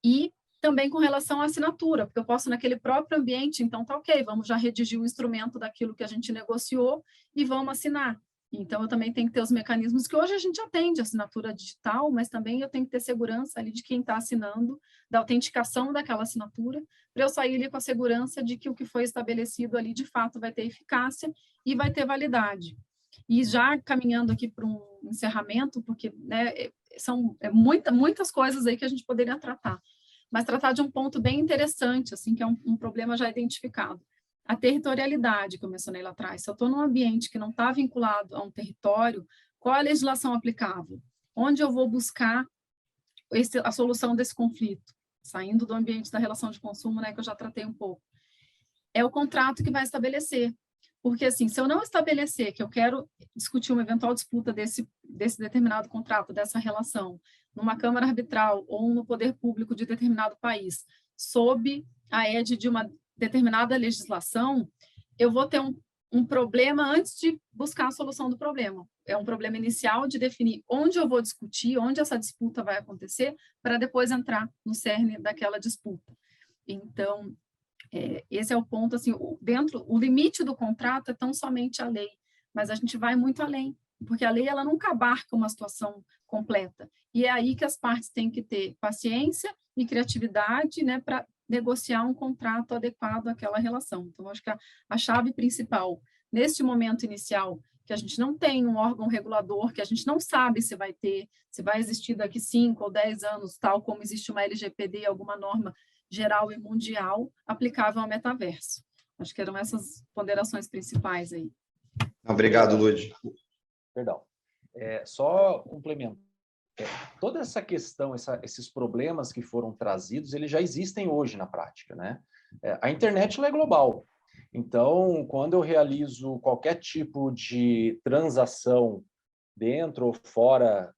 e também com relação à assinatura, porque eu posso naquele próprio ambiente, então tá ok, vamos já redigir o instrumento daquilo que a gente negociou e vamos assinar. Então, eu também tenho que ter os mecanismos que hoje a gente atende, assinatura digital, mas também eu tenho que ter segurança ali de quem está assinando, da autenticação daquela assinatura, para eu sair ali com a segurança de que o que foi estabelecido ali, de fato, vai ter eficácia e vai ter validade. E já caminhando aqui para um encerramento, porque né, são muitas coisas aí que a gente poderia tratar, mas tratar de um ponto bem interessante, assim, que é um problema já identificado. A territorialidade, que eu mencionei lá atrás. Se eu estou num ambiente que não está vinculado a um território, qual é a legislação aplicável? Onde eu vou buscar a solução desse conflito? Saindo do ambiente da relação de consumo, né, que eu já tratei um pouco. É o contrato que vai estabelecer. Porque, assim, se eu não estabelecer que eu quero discutir uma eventual disputa desse determinado contrato, dessa relação, numa Câmara Arbitral ou no poder público de determinado país, sob a égide de uma determinada legislação, eu vou ter um problema antes de buscar a solução do problema. É um problema inicial de definir onde eu vou discutir, onde essa disputa vai acontecer, para depois entrar no cerne daquela disputa. Então, esse é o ponto, assim, o limite do contrato é tão somente a lei, mas a gente vai muito além, porque a lei ela nunca abarca uma situação completa, e é aí que as partes têm que ter paciência e criatividade, né, para negociar um contrato adequado àquela relação. Então, acho que a chave principal, neste momento inicial, que a gente não tem um órgão regulador, que a gente não sabe se vai ter, se vai existir daqui 5 ou 10 anos, tal como existe uma LGPD, alguma norma geral e mundial aplicável ao metaverso. Acho que eram essas ponderações principais aí. Obrigado, Lud. Perdão. Só complemento. Toda essa questão, esses problemas que foram trazidos, eles já existem hoje na prática, né? A internet ela é global. Então, quando eu realizo qualquer tipo de transação dentro ou fora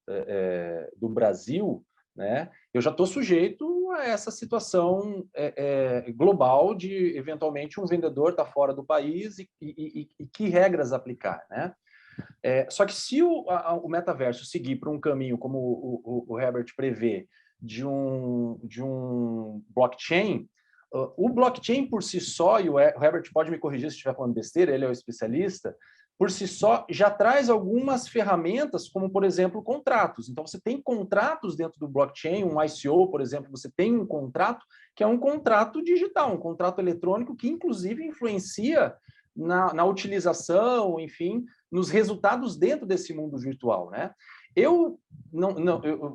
do Brasil, né, eu já estou sujeito a essa situação global de, eventualmente, um vendedor estar fora do país e que regras aplicar, né? Só que se o metaverso seguir por um caminho, como o Herbert prevê, de um blockchain, o blockchain por si só, e o Herbert pode me corrigir se estiver falando besteira, ele é o especialista, por si só já traz algumas ferramentas, como, por exemplo, contratos. Então, você tem contratos dentro do blockchain, um ICO, por exemplo, você tem um contrato que é um contrato digital, um contrato eletrônico que, inclusive, influencia na utilização, enfim, nos resultados dentro desse mundo virtual, né? Eu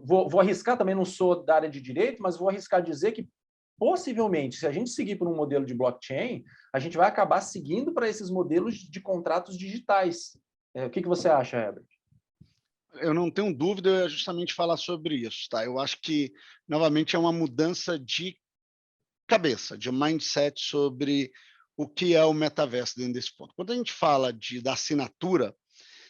vou arriscar, também não sou da área de direito, mas vou arriscar dizer que, possivelmente, se a gente seguir por um modelo de blockchain, a gente vai acabar seguindo para esses modelos de contratos digitais. O que você acha, Herbert? Eu não tenho dúvida, eu ia justamente falar sobre isso, tá? Eu acho que, novamente, é uma mudança de cabeça, de mindset sobre o que é o metaverso dentro desse ponto. Quando a gente fala da assinatura,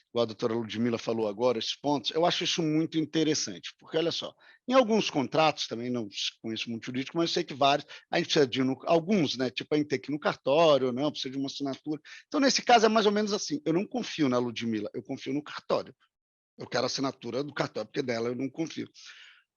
igual a doutora Ludmila falou agora, esses pontos, eu acho isso muito interessante, porque, olha só, em alguns contratos, também não conheço muito jurídico, mas eu sei que vários, a gente precisa de alguns, né? Tipo, a gente tem que ir no cartório, não, precisa de uma assinatura. Então, nesse caso, é mais ou menos assim, eu não confio na Ludmila, eu confio no cartório. Eu quero a assinatura do cartório, porque dela eu não confio.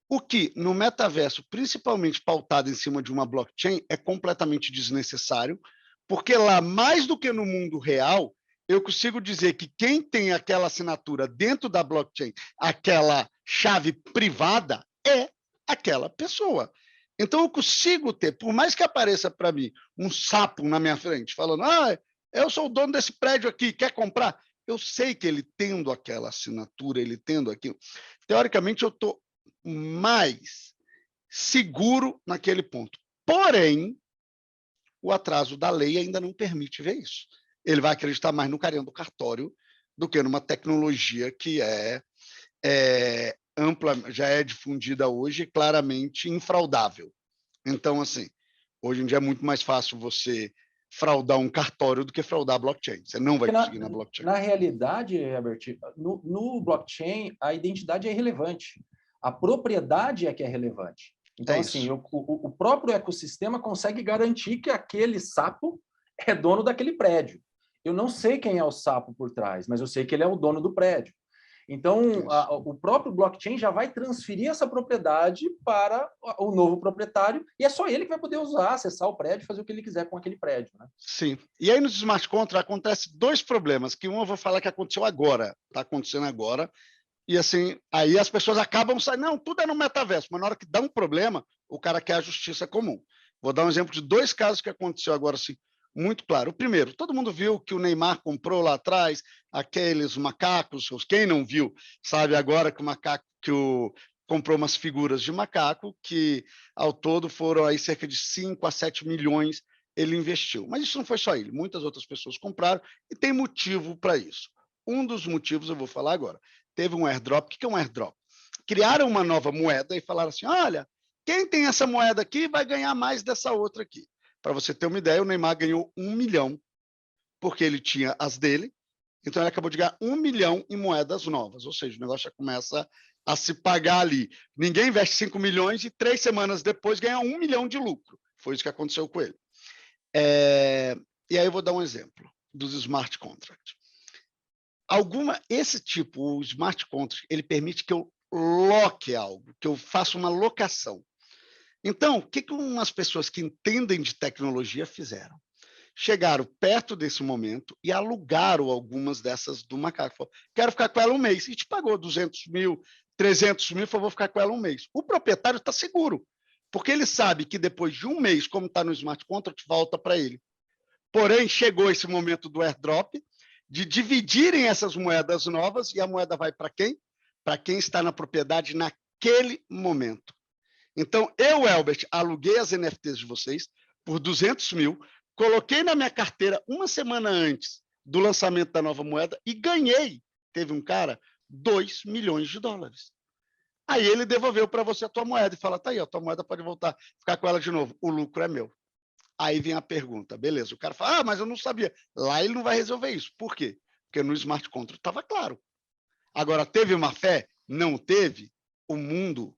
O que, no metaverso, principalmente pautado em cima de uma blockchain, é completamente desnecessário, porque lá, mais do que no mundo real, eu consigo dizer que quem tem aquela assinatura dentro da blockchain, aquela chave privada, é aquela pessoa. Então, eu consigo ter, por mais que apareça para mim um sapo na minha frente, falando, eu sou o dono desse prédio aqui, quer comprar? Eu sei que ele tendo aquela assinatura, ele tendo aquilo, teoricamente eu estou mais seguro naquele ponto. Porém, o atraso da lei ainda não permite ver isso. Ele vai acreditar mais no carinha do cartório do que numa tecnologia que ampla, já é difundida hoje, claramente infraudável. Então, assim, hoje em dia é muito mais fácil você fraudar um cartório do que fraudar a blockchain. Você não vai conseguir na blockchain. Na realidade, Herbert, no blockchain, a identidade é irrelevante. A propriedade é que é relevante. Então, assim, o próprio ecossistema consegue garantir que aquele sapo é dono daquele prédio. eu não sei quem é o sapo por trás, mas eu sei que ele é o dono do prédio. Então, o próprio blockchain já vai transferir essa propriedade para o novo proprietário e é só ele que vai poder usar, acessar o prédio, fazer o que ele quiser com aquele prédio, né? Sim. E aí nos smart contracts acontece dois problemas, que um eu vou falar que aconteceu agora, está acontecendo agora, e assim, aí as pessoas acabam saindo, não, tudo é no metaverso, mas na hora que dá um problema, o cara quer a justiça comum. Vou dar um exemplo de dois casos que aconteceu agora, assim, muito claro. O primeiro, todo mundo viu que o Neymar comprou lá atrás aqueles macacos, quem não viu, sabe agora que o macaco comprou umas figuras de macaco que ao todo foram aí cerca de 5 a 7 milhões ele investiu. Mas isso não foi só ele, muitas outras pessoas compraram e tem motivo para isso. Um dos motivos eu vou falar agora. Teve um airdrop. O que é um airdrop? Criaram uma nova moeda e falaram assim, olha, quem tem essa moeda aqui vai ganhar mais dessa outra aqui. Para você ter uma ideia, o Neymar ganhou 1 milhão, porque ele tinha as dele, então ele acabou de ganhar 1 milhão em moedas novas, ou seja, o negócio já começa a se pagar ali. Ninguém investe 5 milhões e 3 semanas depois ganha 1 milhão de lucro. Foi isso que aconteceu com ele. E aí eu vou dar um exemplo dos smart contracts. Esse tipo, o smart contract, ele permite que eu loque algo, que eu faça uma locação. Então, o que umas pessoas que entendem de tecnologia fizeram? Chegaram perto desse momento e alugaram algumas dessas do macaco. Falaram, quero ficar com ela um mês. E te pagou 200 mil, 300 mil, falou, vou ficar com ela um mês. O proprietário está seguro, porque ele sabe que depois de um mês, como está no smart contract, volta para ele. Porém, chegou esse momento do airdrop, de dividirem essas moedas novas, e a moeda vai para quem? Para quem está na propriedade naquele momento. Então, eu, Elbert, aluguei as NFTs de vocês por 200 mil, coloquei na minha carteira uma semana antes do lançamento da nova moeda e ganhei, teve um cara, 2 milhões de dólares. Aí ele devolveu para você a tua moeda e fala, tá aí, a tua moeda pode voltar, ficar com ela de novo, o lucro é meu. Aí vem a pergunta, beleza, o cara fala, mas eu não sabia. Lá ele não vai resolver isso. Por quê? Porque no smart contract estava claro. Agora, teve má fé? Não teve. O mundo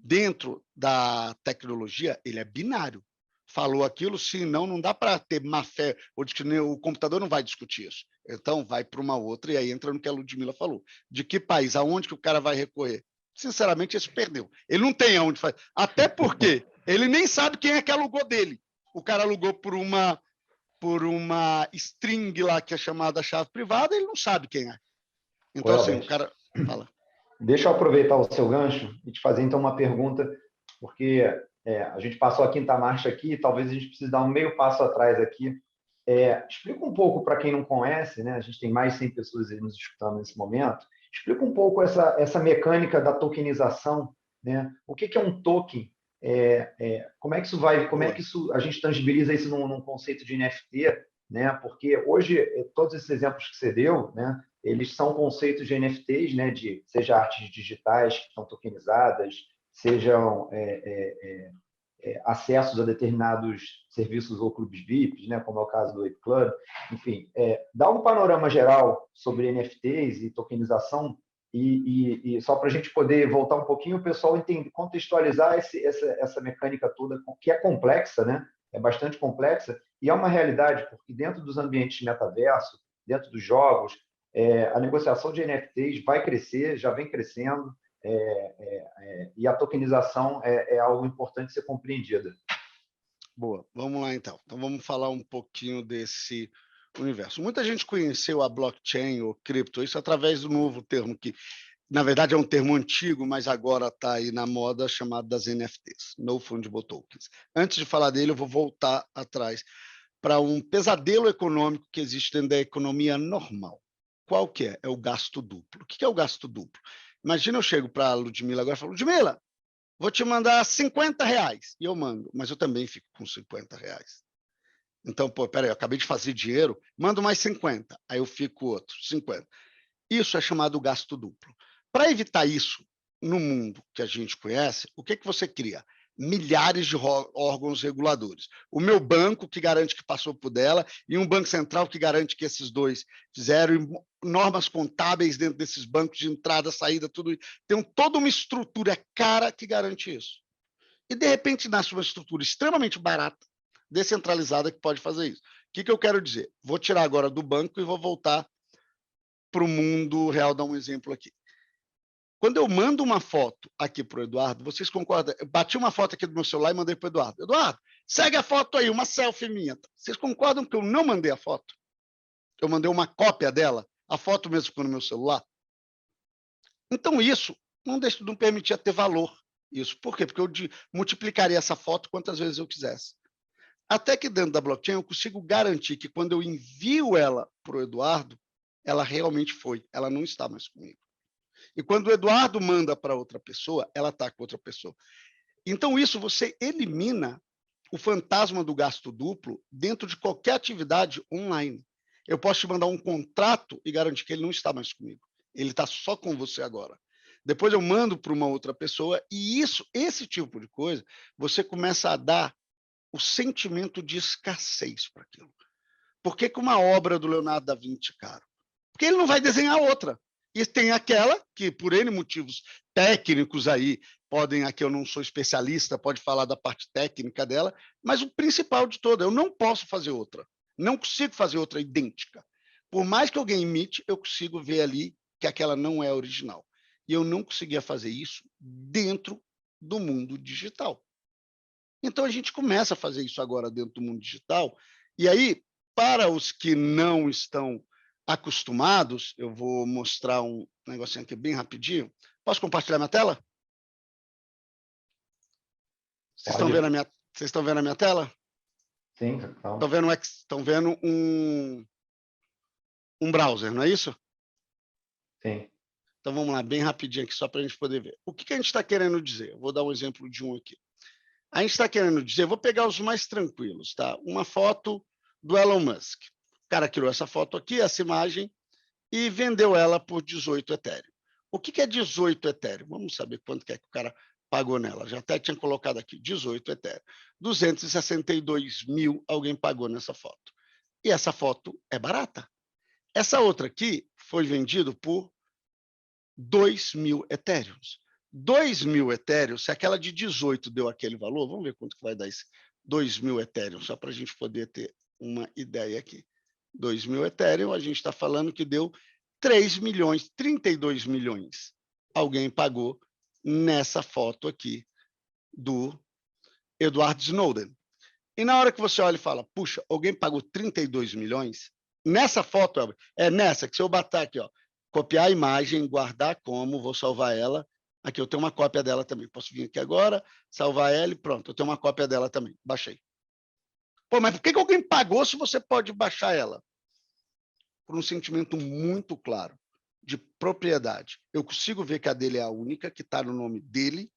dentro da tecnologia, ele é binário. Falou aquilo, sim, não dá para ter má fé, ou de que o computador não vai discutir isso. Então, vai para uma outra, e aí entra no que a Ludmila falou. De que país, aonde que o cara vai recorrer? Sinceramente, esse perdeu. Ele não tem aonde fazer. Até porque ele nem sabe quem é que alugou dele. O cara alugou por uma string lá, que é chamada chave privada, ele não sabe quem é. Então, assim, o cara fala. Deixa eu aproveitar o seu gancho e te fazer, então, uma pergunta, porque a gente passou a quinta marcha aqui, talvez a gente precise dar um meio passo atrás aqui. Explica um pouco para quem não conhece, né? A gente tem mais de 100 pessoas aí nos escutando nesse momento. Explica um pouco essa mecânica da tokenização, né? O que é um token? Como é que isso vai? Como é que a gente tangibiliza isso num conceito de NFT, né? Porque hoje todos esses exemplos que você deu, né? Eles são conceitos de NFTs, né? Seja artes digitais que estão tokenizadas, sejam acessos a determinados serviços ou clubes VIPs, né? Como é o caso do Ape Club. Enfim, dá um panorama geral sobre NFTs e tokenização. E só para a gente poder voltar um pouquinho, o pessoal contextualizar essa mecânica toda, que é complexa, né? É bastante complexa, e é uma realidade, porque dentro dos ambientes de metaverso, dentro dos jogos, a negociação de NFTs vai crescer, já vem crescendo, e a tokenização é algo importante ser compreendida. Boa, vamos lá então. Então vamos falar um pouquinho desse universo. Muita gente conheceu a blockchain ou cripto, isso através do novo termo que, na verdade, é um termo antigo, mas agora está aí na moda, chamado das NFTs, Non-Fungible Tokens. Antes de falar dele, eu vou voltar atrás para um pesadelo econômico que existe dentro da economia normal. Qual que é? É o gasto duplo. O que é o gasto duplo? Imagina eu chego para a Ludmila agora e falo, Ludmila, vou te mandar R$50, e eu mando, mas eu também fico com R$50. Então, peraí, eu acabei de fazer dinheiro, mando mais 50, aí eu fico outro, 50. Isso é chamado gasto duplo. Para evitar isso no mundo que a gente conhece, o que você cria? Milhares de órgãos reguladores. O meu banco, que garante que passou por dela, e um banco central que garante que esses dois fizeram, normas contábeis dentro desses bancos de entrada, saída, tudo. Tem toda uma estrutura cara que garante isso. E, de repente, nasce uma estrutura extremamente barata, descentralizada que pode fazer isso. O que eu quero dizer? Vou tirar agora do banco e vou voltar para o mundo real, dar um exemplo aqui. Quando eu mando uma foto aqui para o Eduardo, vocês concordam? Eu bati uma foto aqui do meu celular e mandei para o Eduardo. Eduardo, segue a foto aí, uma selfie minha. Vocês concordam que eu não mandei a foto? Eu mandei uma cópia dela, a foto mesmo ficou no meu celular? Então, isso não permitia ter valor. Isso. Por quê? Porque eu multiplicaria essa foto quantas vezes eu quisesse. Até que dentro da blockchain eu consigo garantir que quando eu envio ela para o Eduardo, ela realmente foi, ela não está mais comigo. E quando o Eduardo manda para outra pessoa, ela está com outra pessoa. Então, isso você elimina o fantasma do gasto duplo dentro de qualquer atividade online. Eu posso te mandar um contrato e garantir que ele não está mais comigo. Ele está só com você agora. Depois eu mando para uma outra pessoa e esse tipo de coisa, você começa a dar o sentimento de escassez para aquilo. Por que uma obra do Leonardo da Vinci é caro? Porque ele não vai desenhar outra. E tem aquela que, por N motivos técnicos aí, podem, aqui eu não sou especialista, pode falar da parte técnica dela, mas o principal de toda, eu não posso fazer outra. Não consigo fazer outra idêntica. Por mais que alguém imite, eu consigo ver ali que aquela não é original. E eu não conseguia fazer isso dentro do mundo digital. Então, a gente começa a fazer isso agora dentro do mundo digital. E aí, para os que não estão acostumados, eu vou mostrar um negocinho aqui bem rapidinho. Posso compartilhar minha tela? Vocês estão vendo a minha tela? Sim, calma. Estão vendo um browser, não é isso? Sim. Então, vamos lá, bem rapidinho aqui, só para a gente poder ver. O que a gente está querendo dizer? Eu vou dar um exemplo de um aqui. A gente está querendo dizer, vou pegar os mais tranquilos, tá? Uma foto do Elon Musk. O cara criou essa foto aqui, essa imagem, e vendeu ela por 18 Ethereum. O que é 18 Ethereum? Vamos saber quanto que é que o cara pagou nela. Já até tinha colocado aqui, 18 Ethereum. 262 mil alguém pagou nessa foto. E essa foto é barata. Essa outra aqui foi vendida por 2.000 Ethereums. 2.000 Ethereum, se aquela de 18 deu aquele valor, vamos ver quanto que vai dar esse 2.000 Ethereum, só para a gente poder ter uma ideia aqui. 2.000 Ethereum, a gente está falando que deu 3 milhões, 32 milhões. Alguém pagou nessa foto aqui do Edward Snowden. E na hora que você olha e fala, puxa, alguém pagou 32 milhões? Nessa foto, é nessa que se eu bater aqui, ó, copiar a imagem, guardar como, vou salvar ela. Aqui, eu tenho uma cópia dela também. Posso vir aqui agora, salvar ela e pronto. Eu tenho uma cópia dela também. Baixei. Pô, mas por que alguém pagou se você pode baixar ela? Por um sentimento muito claro de propriedade. Eu consigo ver que a dele é a única, que está no nome dele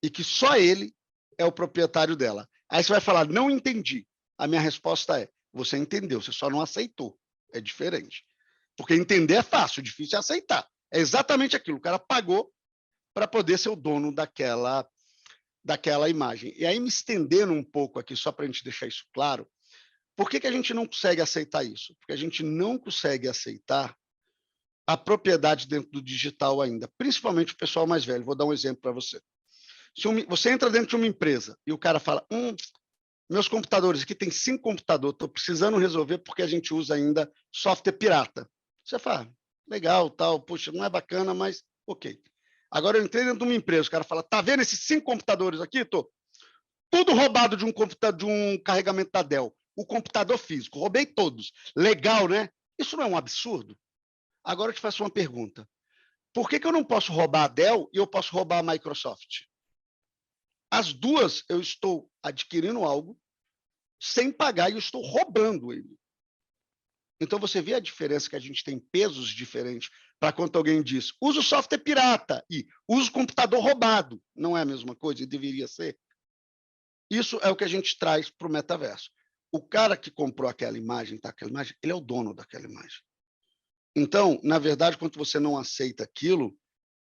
e que só ele é o proprietário dela. Aí você vai falar, não entendi. A minha resposta é, você entendeu, você só não aceitou. É diferente. Porque entender é fácil, difícil é aceitar. É exatamente aquilo. O cara pagou para poder ser o dono daquela imagem. E aí, me estendendo um pouco aqui, só para a gente deixar isso claro, por que a gente não consegue aceitar isso? Porque a gente não consegue aceitar a propriedade dentro do digital ainda, principalmente o pessoal mais velho. Vou dar um exemplo para você. Se você entra dentro de uma empresa e o cara fala, meus computadores, aqui tem 5 computadores, estou precisando resolver porque a gente usa ainda software pirata. Você fala, legal, tal, puxa, não é bacana, mas ok. Agora eu entrei dentro de uma empresa, o cara fala, tá vendo esses 5 computadores aqui, Tô? Tudo roubado de um computador, de um carregamento da Dell. O computador físico, roubei todos. Legal, né? Isso não é um absurdo? Agora eu te faço uma pergunta. Por que eu não posso roubar a Dell e eu posso roubar a Microsoft? As duas eu estou adquirindo algo sem pagar e eu estou roubando ele. Então, você vê a diferença que a gente tem pesos diferentes para quando alguém diz usa o software pirata e usa o computador roubado. Não é a mesma coisa e deveria ser. Isso é o que a gente traz para o metaverso. O cara que comprou aquela imagem, ele é o dono daquela imagem. Então, na verdade, quando você não aceita aquilo,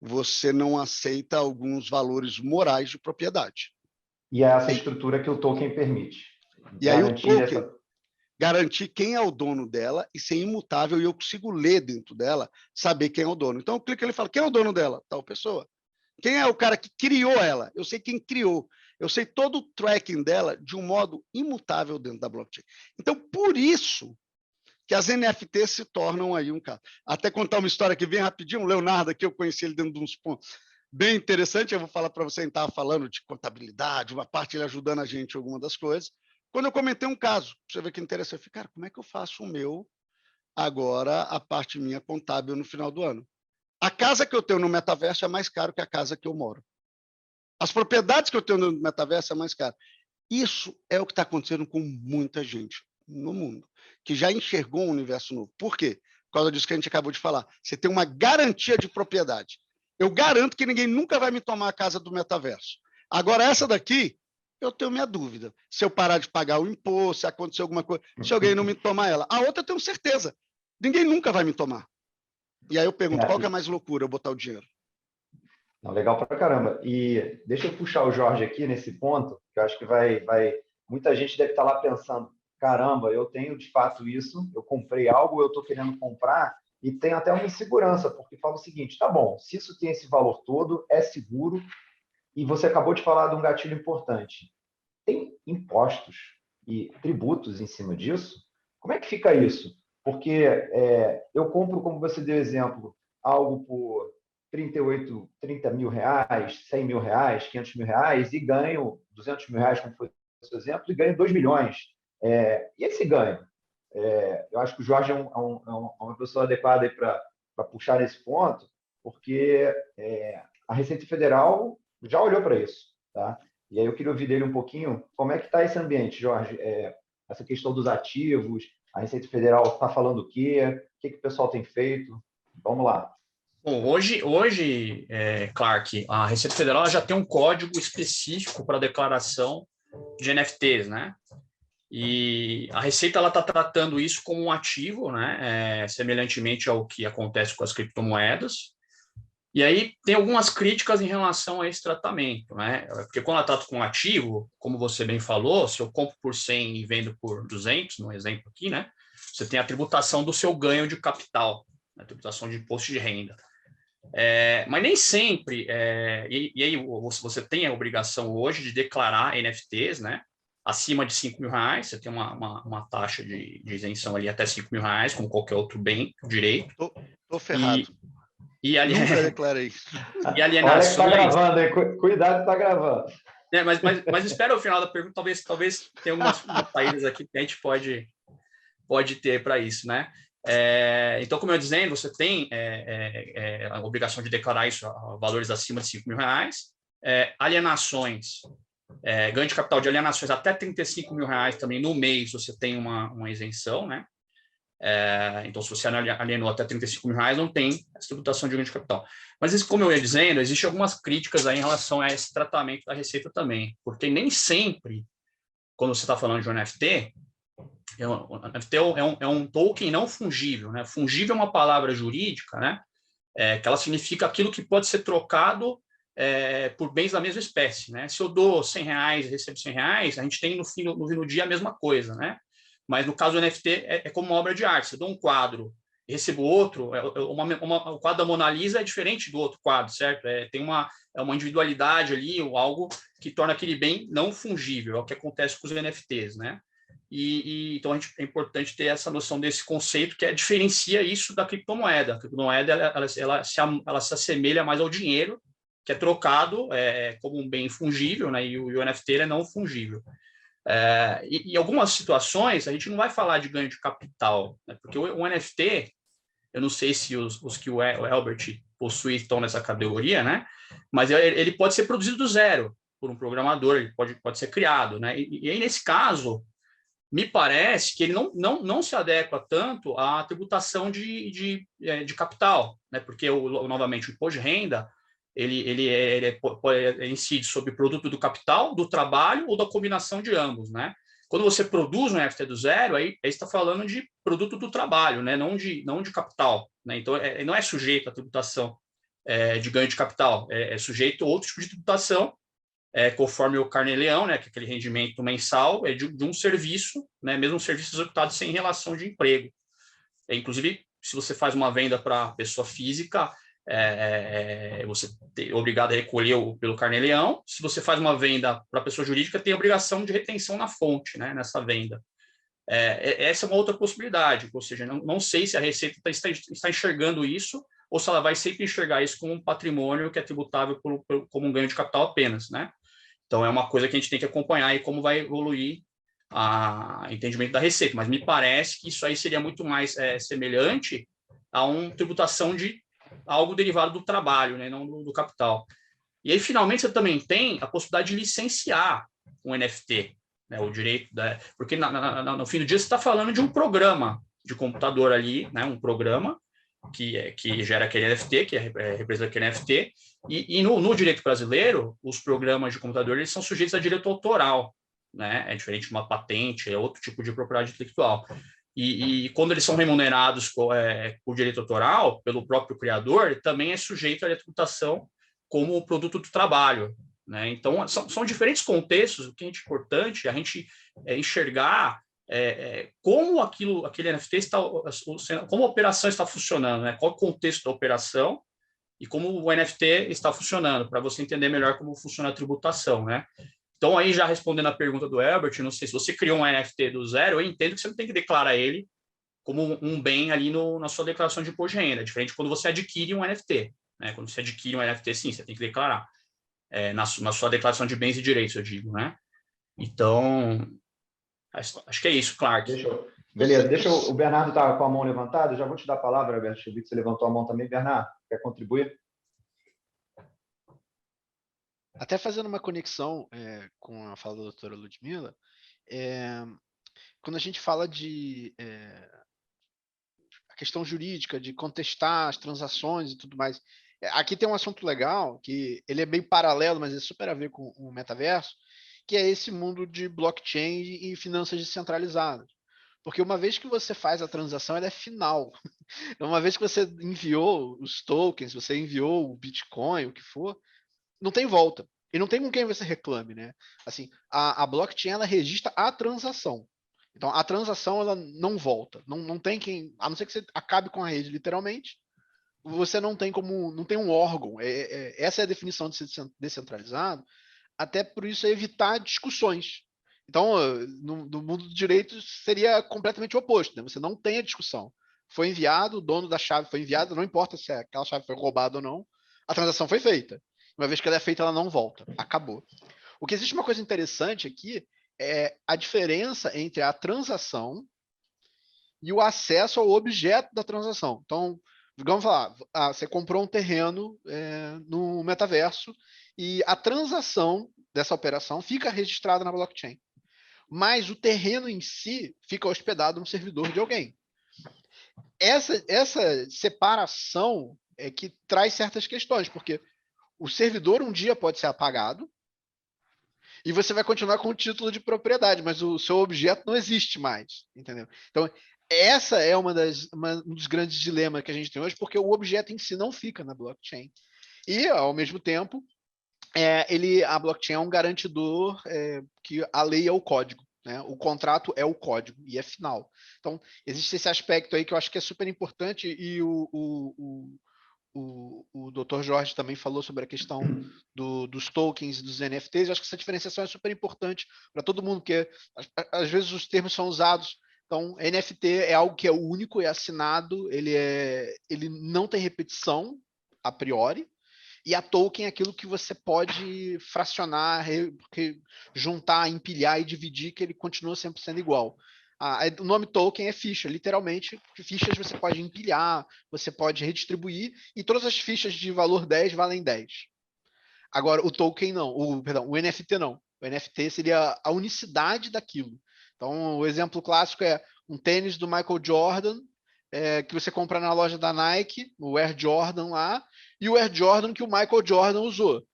você não aceita alguns valores morais de propriedade. E é essa estrutura que o token permite. E aí o token garantir quem é o dono dela e ser imutável, e eu consigo ler dentro dela, saber quem é o dono. Então eu clico ali e falo, quem é o dono dela? Tal pessoa. Quem é o cara que criou ela? Eu sei quem criou. Eu sei todo o tracking dela de um modo imutável dentro da blockchain. Então, por isso que as NFTs se tornam aí um caso. Até contar uma história aqui bem rapidinho, o Leonardo aqui, eu conheci ele dentro de uns pontos bem interessante, eu vou falar para você, ele estava falando de contabilidade, uma parte ele ajudando a gente em alguma das coisas. Quando eu comentei um caso, você vê que interessante, eu falei, cara, como é que eu faço o meu agora, a parte minha contábil no final do ano? A casa que eu tenho no metaverso é mais caro que a casa que eu moro. As propriedades que eu tenho no metaverso é mais caro. Isso é o que está acontecendo com muita gente no mundo, que já enxergou um universo novo. Por quê? Por causa disso que a gente acabou de falar. Você tem uma garantia de propriedade. Eu garanto que ninguém nunca vai me tomar a casa do metaverso. Agora, essa daqui, eu tenho minha dúvida. Se eu parar de pagar o imposto, se acontecer alguma coisa, se alguém não me tomar ela. A outra eu tenho certeza. Ninguém nunca vai me tomar. E aí eu pergunto, qual que é mais loucura, eu botar o dinheiro? Não, legal pra caramba. E deixa eu puxar o Jorge aqui nesse ponto, que eu acho que muita gente deve estar lá pensando, caramba, eu tenho de fato isso, eu comprei algo, eu estou querendo comprar, e tem até uma insegurança, porque fala o seguinte, tá bom, se isso tem esse valor todo, é seguro, e você acabou de falar de um gatilho importante. Tem impostos e tributos em cima disso? Como é que fica isso? Porque eu compro, como você deu exemplo, algo por 30 mil reais, 100 mil reais, 500 mil reais, e ganho 200 mil reais, como foi o seu exemplo, e ganho 2 milhões. E esse ganho? Eu acho que o Jorge é uma pessoa adequada para puxar nesse ponto, porque a Receita Federal já olhou para isso. Tá? E aí eu queria ouvir dele um pouquinho como é que está esse ambiente, Jorge, essa questão dos ativos, a Receita Federal está falando o quê? O que o pessoal tem feito? Vamos lá. Bom, hoje, Clark, a Receita Federal já tem um código específico para declaração de NFTs, né? E a Receita está tratando isso como um ativo, né? Semelhantemente ao que acontece com as criptomoedas. E aí tem algumas críticas em relação a esse tratamento, né? Porque quando ela trata com um ativo, como você bem falou, se eu compro por 100 e vendo por 200, no exemplo aqui, né? Você tem a tributação do seu ganho de capital, a tributação de imposto de renda. Mas nem sempre, e aí você tem a obrigação hoje de declarar NFTs, né? Acima de 5 mil reais, você tem uma taxa de isenção ali até 5 mil reais, como qualquer outro bem, direito. Tô ferrado. Nunca declarei. E alienações... Olha que está gravando, hein? Cuidado, está gravando. Mas espera o final da pergunta, talvez tenha algumas saídas aqui que a gente pode ter para isso, né? Então, como eu ia dizendo, você tem a obrigação de declarar isso a valores acima de 5 mil reais. Alienações, ganho de capital de alienações até 35 mil reais também no mês, você tem uma isenção, né? Então, se você alienou até 35 mil reais, não tem essa tributação de ganho de capital. Mas, isso, como eu ia dizendo, existem algumas críticas aí em relação a esse tratamento da Receita também, porque nem sempre, quando você está falando de um NFT, o NFT é um token não fungível, né? Fungível é uma palavra jurídica, né? Que ela significa aquilo que pode ser trocado por bens da mesma espécie, né? Se eu dou 100 reais e recebo 100 reais, a gente tem no fim do dia a mesma coisa, né? Mas no caso do NFT é como uma obra de arte. Se eu dou um quadro e recebo outro, o quadro da Mona Lisa é diferente do outro quadro, certo? Tem uma individualidade ali, ou algo que torna aquele bem não fungível, é o que acontece com os NFTs, né? Então é importante ter essa noção desse conceito que diferencia isso da criptomoeda. A criptomoeda ela se assemelha mais ao dinheiro, que é trocado como um bem fungível, né? E o NFT é não fungível. Em algumas situações, a gente não vai falar de ganho de capital, né? Porque o NFT, eu não sei se os que o Albert possui estão nessa categoria, né? Mas ele pode ser produzido do zero por um programador, ele pode ser criado, né? E aí, nesse caso, me parece que ele não se adequa tanto à tributação de capital, né? Porque, novamente, o imposto de renda, ele incide sobre o produto do capital, do trabalho ou da combinação de ambos, né? Quando você produz um NFT do zero, aí está falando de produto do trabalho, né? Não de capital, né? Então, não é sujeito à tributação de ganho de capital, é sujeito a outro tipo de tributação, conforme o Carnê-Leão, né? Que é aquele rendimento mensal de um serviço, né? Mesmo um serviço executado sem relação de emprego. Inclusive, se você faz uma venda para pessoa física, você é obrigado a recolher pelo carnê-leão. Se você faz uma venda para pessoa jurídica, tem a obrigação de retenção na fonte, né, nessa venda. Essa é uma outra possibilidade, ou seja, não sei se a Receita está enxergando isso ou se ela vai sempre enxergar isso como um patrimônio que é tributável como um ganho de capital apenas, né? Então, é uma coisa que a gente tem que acompanhar aí como vai evoluir o entendimento da Receita, mas me parece que isso aí seria muito mais semelhante a uma tributação de algo derivado do trabalho, né, não do capital. E aí, finalmente, você também tem a possibilidade de licenciar um NFT, né, o direito, porque no fim do dia você está falando de um programa de computador ali, né, um programa que gera aquele NFT, que representa aquele NFT, e no direito brasileiro, os programas de computador eles são sujeitos a direito autoral, né, é diferente de uma patente, é outro tipo de propriedade intelectual. E quando eles são remunerados por direito autoral, pelo próprio criador, também é sujeito à tributação como produto do trabalho, né? Então, são diferentes contextos. O que é importante é a gente enxergar como aquele NFT está, como a operação está funcionando, né? Qual é o contexto da operação e como o NFT está funcionando, para você entender melhor como funciona a tributação, né? Então, aí já respondendo a pergunta do Herbert, não sei se você criou um NFT do zero, eu entendo que você não tem que declarar ele como um bem ali na sua declaração de imposto de renda, diferente quando você adquire um NFT, né? Quando você adquire um NFT, sim, você tem que declarar na sua declaração de bens e direitos, eu digo, né? Então, acho que é isso, Clark. Beleza, o Bernardo está com a mão levantada, já vou te dar a palavra, Alberto, eu vi que você levantou a mão também. Bernardo, quer contribuir? Até fazendo uma conexão com a fala da doutora Ludmila, quando a gente fala de a questão jurídica, de contestar as transações e tudo mais, aqui tem um assunto legal, que ele é bem paralelo, mas é super a ver com o metaverso, que é esse mundo de blockchain e finanças descentralizadas. Porque uma vez que você faz a transação, ela é final. Uma vez que você enviou os tokens, você enviou o Bitcoin, o que for, não tem volta. E não tem com quem você reclame, né? Assim, a blockchain, ela registra a transação. Então, a transação, ela não volta. Não tem quem... A não ser que você acabe com a rede, literalmente, você não tem como... Não tem um órgão. Essa é a definição de ser descentralizado. Até por isso, é evitar discussões. Então, no mundo do direito, seria completamente o oposto, né? Você não tem a discussão. Foi enviado, o dono da chave foi enviado, não importa se aquela chave foi roubada ou não, a transação foi feita. Uma vez que ela é feita, ela não volta. Acabou. O que existe uma coisa interessante aqui é a diferença entre a transação e o acesso ao objeto da transação. Então, vamos falar, você comprou um terreno no metaverso e a transação dessa operação fica registrada na blockchain. Mas o terreno em si fica hospedado no servidor de alguém. Essa separação é que traz certas questões, porque o servidor um dia pode ser apagado e você vai continuar com o título de propriedade, mas o seu objeto não existe mais, entendeu? Então, essa é um dos grandes dilemas que a gente tem hoje, porque o objeto em si não fica na blockchain. E, ao mesmo tempo, a blockchain é um garantidor que a lei é o código, né? O contrato é o código e é final. Então, existe esse aspecto aí que eu acho que é super importante e o Dr. Jorge também falou sobre a questão dos tokens e dos NFTs. Eu acho que essa diferenciação é super importante para todo mundo, porque às vezes os termos são usados. Então, NFT é algo que é único, é assinado, ele não tem repetição a priori, e a token é aquilo que você pode fracionar, juntar, empilhar e dividir, que ele continua sempre sendo igual. O nome token é ficha, literalmente, fichas você pode empilhar, você pode redistribuir, e todas as fichas de valor 10 valem 10. Agora, o token não, o NFT não. O NFT seria a unicidade daquilo. Então, o exemplo clássico é um tênis do Michael Jordan, que você compra na loja da Nike, o Air Jordan lá, e o Air Jordan que o Michael Jordan usou.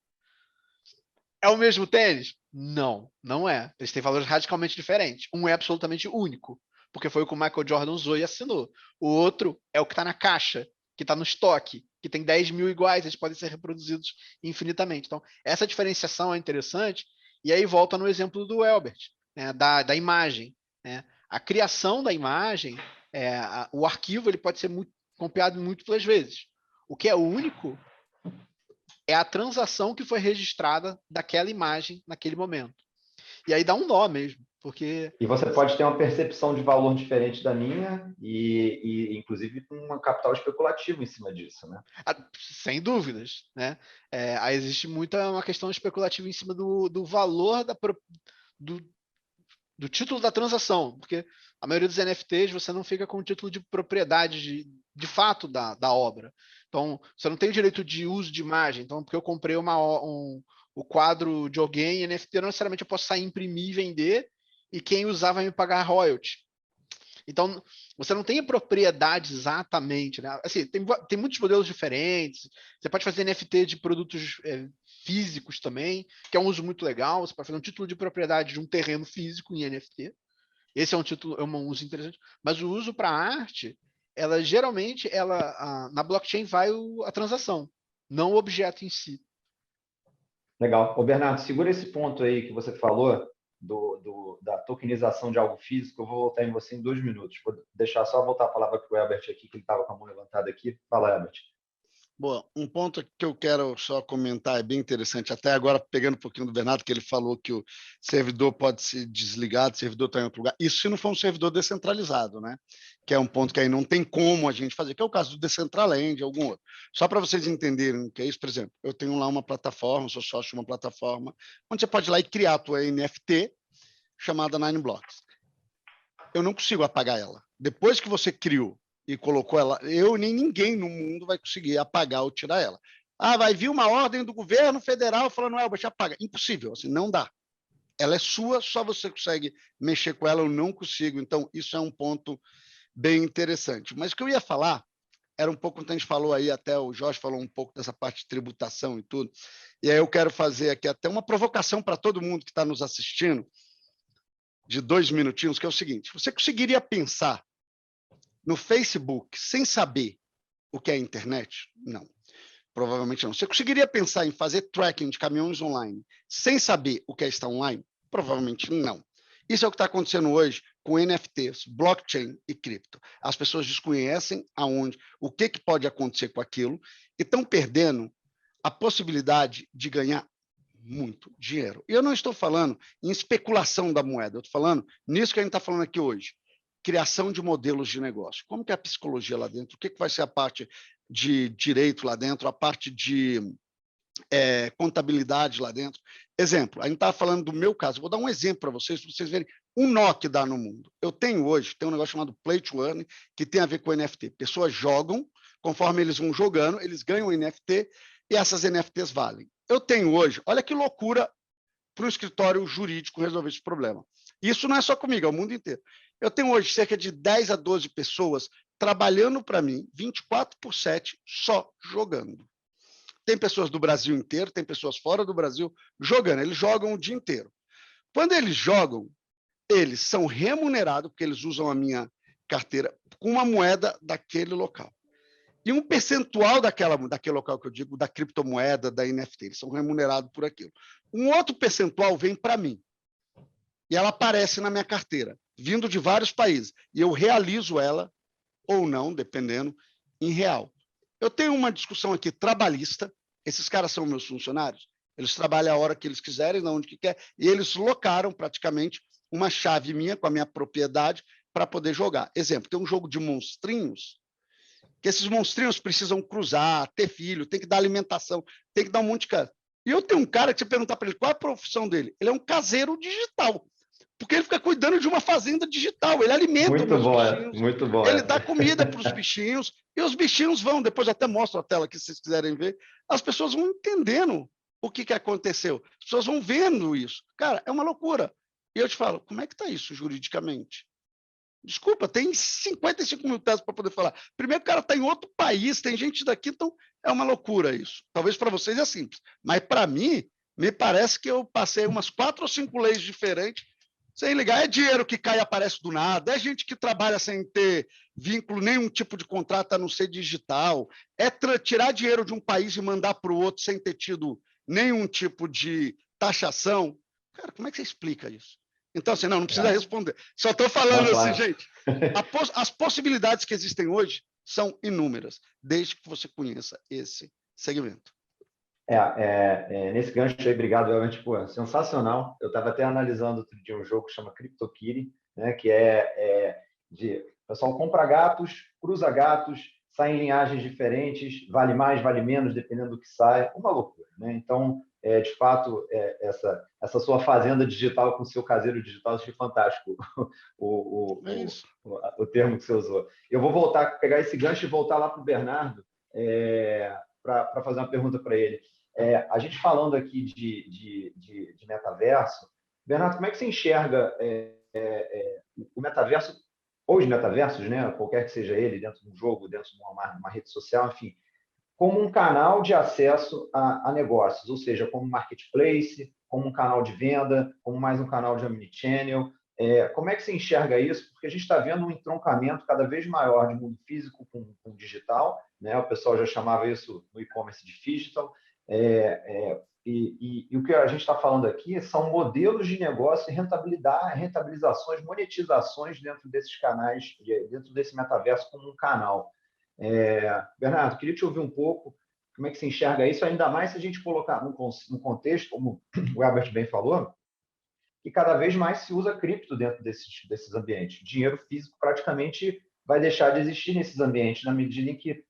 É o mesmo tênis? Não, não é. Eles têm valores radicalmente diferentes. Um é absolutamente único, porque foi o que o Michael Jordan usou e assinou. O outro é o que está na caixa, que está no estoque, que tem 10 mil iguais, eles podem ser reproduzidos infinitamente. Então, essa diferenciação é interessante, e aí volta no exemplo do Elbert, né, da imagem. Né? A criação da imagem, o arquivo ele pode ser copiado múltiplas vezes. O que é único é a transação que foi registrada daquela imagem naquele momento. E aí dá um nó mesmo, porque... E você pode ter uma percepção de valor diferente da minha e inclusive, com um capital especulativo em cima disso, né? Sem dúvidas, né? Aí existe uma questão especulativa em cima do valor do título da transação, porque a maioria dos NFTs você não fica com o título de propriedade de fato da obra. Então, você não tem o direito de uso de imagem. Então, porque eu comprei o quadro de alguém, NFT, não necessariamente eu posso sair, imprimir e vender, e quem usar vai me pagar royalty. Então, você não tem a propriedade exatamente, né? Assim, tem muitos modelos diferentes. Você pode fazer NFT de produtos físicos também, que é um uso muito legal. Você pode fazer um título de propriedade de um terreno físico em NFT. Esse é um uso interessante. Mas o uso para arte, geralmente, na blockchain vai a transação, não o objeto em si. Legal. Ô, Bernardo, segura esse ponto aí que você falou da tokenização de algo físico. Eu vou voltar em você em 2 minutos. Vou deixar só voltar a palavra para o Herbert aqui, que ele estava com a mão levantada aqui. Fala, Herbert. Bom, um ponto que eu quero só comentar é bem interessante. Até agora, pegando um pouquinho do Bernardo, que ele falou que o servidor pode ser desligado, o servidor está em outro lugar. Isso se não for um servidor descentralizado, né? Que é um ponto que aí não tem como a gente fazer, que é o caso do Decentraland, algum outro. Só para vocês entenderem o que é isso, por exemplo, eu tenho lá uma plataforma, sou sócio de uma plataforma, onde você pode ir lá e criar a tua NFT, chamada Nine Blocks. Eu não consigo apagar ela. Depois que você criou e colocou ela, eu nem ninguém no mundo vai conseguir apagar ou tirar ela. Vai vir uma ordem do governo federal falando, Elbert, apaga. Impossível, assim, não dá. Ela é sua, só você consegue mexer com ela, eu não consigo. Então, isso é um ponto bem interessante. Mas o que eu ia falar era um pouco, quando a gente falou aí, até o Jorge falou um pouco dessa parte de tributação e tudo, e aí eu quero fazer aqui até uma provocação para todo mundo que está nos assistindo, de 2 minutinhos, que é o seguinte: você conseguiria pensar no Facebook sem saber o que é a internet? Não, provavelmente não. Você conseguiria pensar em fazer tracking de caminhões online sem saber o que é estar online? Provavelmente não. Isso é o que está acontecendo hoje com NFTs, blockchain e cripto. As pessoas desconhecem o que pode acontecer com aquilo e estão perdendo a possibilidade de ganhar muito dinheiro. E eu não estou falando em especulação da moeda, eu estou falando nisso que a gente está falando aqui hoje. Criação de modelos de negócio. Como que é a psicologia lá dentro? O que vai ser a parte de direito lá dentro? A parte de contabilidade lá dentro? Exemplo, a gente estava falando do meu caso. Vou dar um exemplo para vocês verem um nó que dá no mundo. Eu tenho hoje, tem um negócio chamado Play to Earn, que tem a ver com NFT. Pessoas jogam, conforme eles vão jogando, eles ganham NFT e essas NFTs valem. Eu tenho hoje, olha que loucura para o escritório jurídico resolver esse problema. Isso não é só comigo, é o mundo inteiro. Eu tenho hoje cerca de 10 a 12 pessoas trabalhando para mim, 24/7, só jogando. Tem pessoas do Brasil inteiro, tem pessoas fora do Brasil jogando. Eles jogam o dia inteiro. Quando eles jogam, eles são remunerados, porque eles usam a minha carteira, com uma moeda daquele local. E um percentual daquele local que eu digo, da criptomoeda, da NFT, eles são remunerados por aquilo. Um outro percentual vem para mim. E ela aparece na minha carteira, vindo de vários países. E eu realizo ela, ou não, dependendo, em real. Eu tenho uma discussão aqui trabalhista. Esses caras são meus funcionários. Eles trabalham a hora que eles quiserem, na onde que quer. E eles locaram praticamente uma chave minha com a minha propriedade para poder jogar. Exemplo, tem um jogo de monstrinhos, que esses monstrinhos precisam cruzar, ter filho, tem que dar alimentação, tem que dar um monte de coisa. E eu tenho um cara que você perguntar para ele qual é a profissão dele. Ele é um caseiro digital. Porque ele fica cuidando de uma fazenda digital, ele alimenta os bichinhos, muito bom, ele dá comida para os bichinhos, e os bichinhos vão, depois eu até mostro a tela aqui, se vocês quiserem ver, as pessoas vão entendendo o que aconteceu, as pessoas vão vendo isso. Cara, é uma loucura. E eu te falo, como é que está isso juridicamente? Desculpa, tem 55 mil teses para poder falar. Primeiro, o cara está em outro país, tem gente daqui, então é uma loucura isso. Talvez para vocês é simples, mas para mim, me parece que eu passei umas 4 ou 5 leis diferentes sem ligar. É dinheiro que cai e aparece do nada, é gente que trabalha sem ter vínculo, nenhum tipo de contrato a não ser digital, é tirar dinheiro de um país e mandar para o outro sem ter tido nenhum tipo de taxação. Cara, como é que você explica isso? Então, assim, não precisa responder. Só estou falando assim, gente, as possibilidades que existem hoje São inúmeras, desde que você conheça esse segmento. Nesse gancho aí, obrigado, realmente, pô, sensacional. Eu estava até analisando outro dia um jogo que chama CryptoKitty, né, que o pessoal compra gatos, cruza gatos, sai em linhagens diferentes, vale mais, vale menos, dependendo do que sai, uma loucura, né? Então, de fato, essa sua fazenda digital com o seu caseiro digital, achei fantástico o termo que você usou. Eu vou pegar esse gancho e voltar lá para o Bernardo, para fazer uma pergunta para ele. A gente falando aqui de metaverso, Bernardo, como é que você enxerga o metaverso, ou os metaversos, né, qualquer que seja ele, dentro de um jogo, dentro de uma rede social, enfim, como um canal de acesso a negócios, ou seja, como um marketplace, como um canal de venda, como mais um canal de omnichannel? Como é que você enxerga isso? Porque a gente está vendo um entroncamento cada vez maior de mundo físico com digital, né? O pessoal já chamava isso no e-commerce de digital. E o que a gente está falando aqui são modelos de negócio e rentabilizações, monetizações dentro desses canais, dentro desse metaverso como um canal. Bernardo, queria te ouvir um pouco como é que você enxerga isso, ainda mais se a gente colocar num contexto, como o Herbert bem falou, que cada vez mais se usa cripto dentro desses ambientes. Dinheiro físico praticamente vai deixar de existir nesses ambientes, na medida em que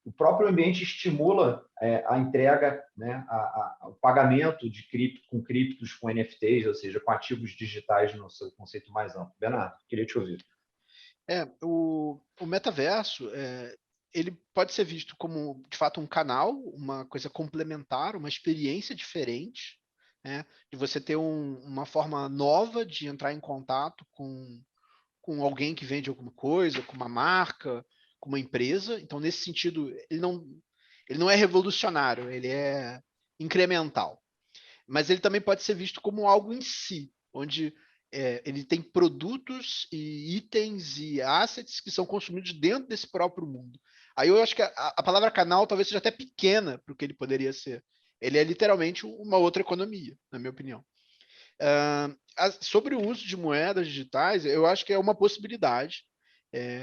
o próprio ambiente estimula a entrega, né, o pagamento de cripto, com criptos, com NFTs, ou seja, com ativos digitais no seu conceito mais amplo. Bernardo, queria te ouvir. O metaverso, ele pode ser visto como, de fato, um canal, uma coisa complementar, uma experiência diferente, né, de você ter uma forma nova de entrar em contato com alguém que vende alguma coisa, com uma marca, com uma empresa. Então, nesse sentido, ele não é revolucionário, ele é incremental. Mas ele também pode ser visto como algo em si, onde ele tem produtos e itens e assets que são consumidos dentro desse próprio mundo. Aí eu acho que a palavra canal talvez seja até pequena para o que ele poderia ser. Ele é literalmente uma outra economia, na minha opinião. Sobre o uso de moedas digitais, eu acho que é uma possibilidade,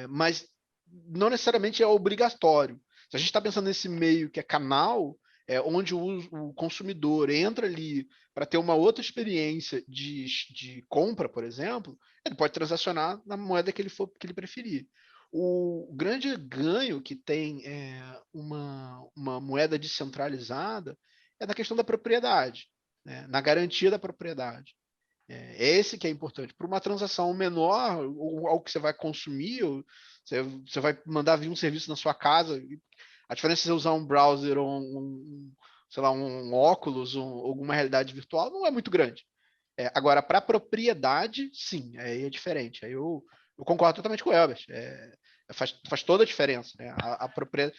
mas não necessariamente é obrigatório. Se a gente está pensando nesse meio que é canal, onde o consumidor entra ali para ter uma outra experiência de compra, por exemplo, ele pode transacionar na moeda que ele preferir. O grande ganho que tem uma moeda descentralizada é na questão da propriedade, né? Na garantia da propriedade. É esse que é importante. Para uma transação menor, ou algo que você vai consumir, ou você vai mandar vir um serviço na sua casa, a diferença de você usar um browser ou sei lá, um óculos, alguma realidade virtual, não é muito grande. Agora, para propriedade, sim, aí é diferente. Aí eu concordo totalmente com o Elbert. Faz toda a diferença, né? A propriedade,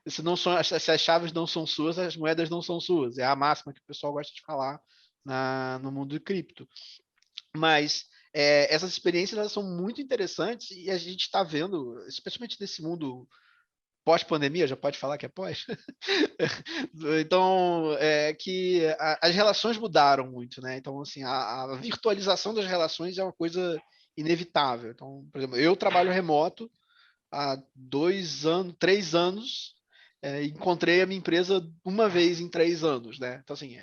se as chaves não são suas, as moedas não são suas. É a máxima que o pessoal gosta de falar no mundo de cripto. Mas essas experiências elas são muito interessantes e a gente está vendo, especialmente nesse mundo pós-pandemia, já pode falar que é pós? Então, que as relações mudaram muito, né? Então, assim, a virtualização das relações é uma coisa inevitável. Então, por exemplo, eu trabalho remoto há 2 anos, 3 anos, encontrei a minha empresa uma vez em 3 anos, né? Então, assim,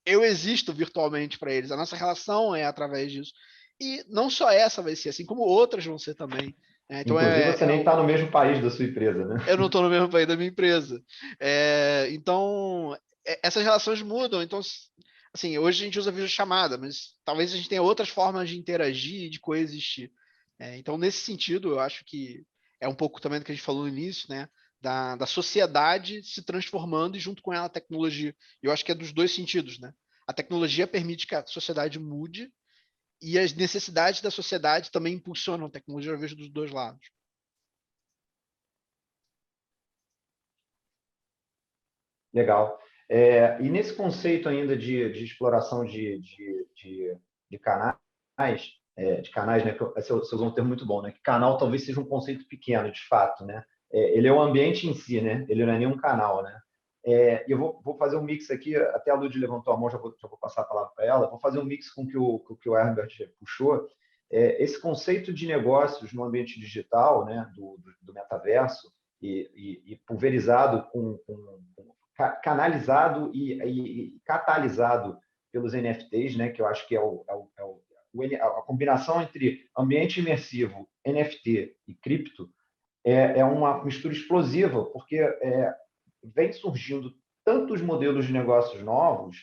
eu existo virtualmente para eles, a nossa relação é através disso. E não só essa vai ser, assim como outras vão ser também. Então, inclusive, você nem está no mesmo país da sua empresa, né? Eu não estou no mesmo país da minha empresa. Então, essas relações mudam. Então, assim, hoje a gente usa videochamada, mas talvez a gente tenha outras formas de interagir e de coexistir. Então, nesse sentido, eu acho que é um pouco também do que a gente falou no início, né? Da sociedade se transformando e junto com ela a tecnologia. Eu acho que é dos dois sentidos, né? A tecnologia permite que a sociedade mude e as necessidades da sociedade também impulsionam a tecnologia, eu vejo dos dois lados. Legal. E nesse conceito ainda de exploração de canais, né? Você usou um termo muito bom, né? Que canal talvez seja um conceito pequeno, de fato, né? Ele é o ambiente em si, né? Ele não é nenhum canal, né? Eu vou fazer um mix aqui, até a Lud levantou a mão, já vou passar a palavra para ela. Vou fazer um mix com o que o Herbert puxou. esse conceito de negócios no ambiente digital, né, do metaverso, e pulverizado, canalizado e catalisado pelos NFTs, né, que eu acho que a combinação entre ambiente imersivo, NFT e cripto, é uma mistura explosiva, porque vem surgindo tantos modelos de negócios novos.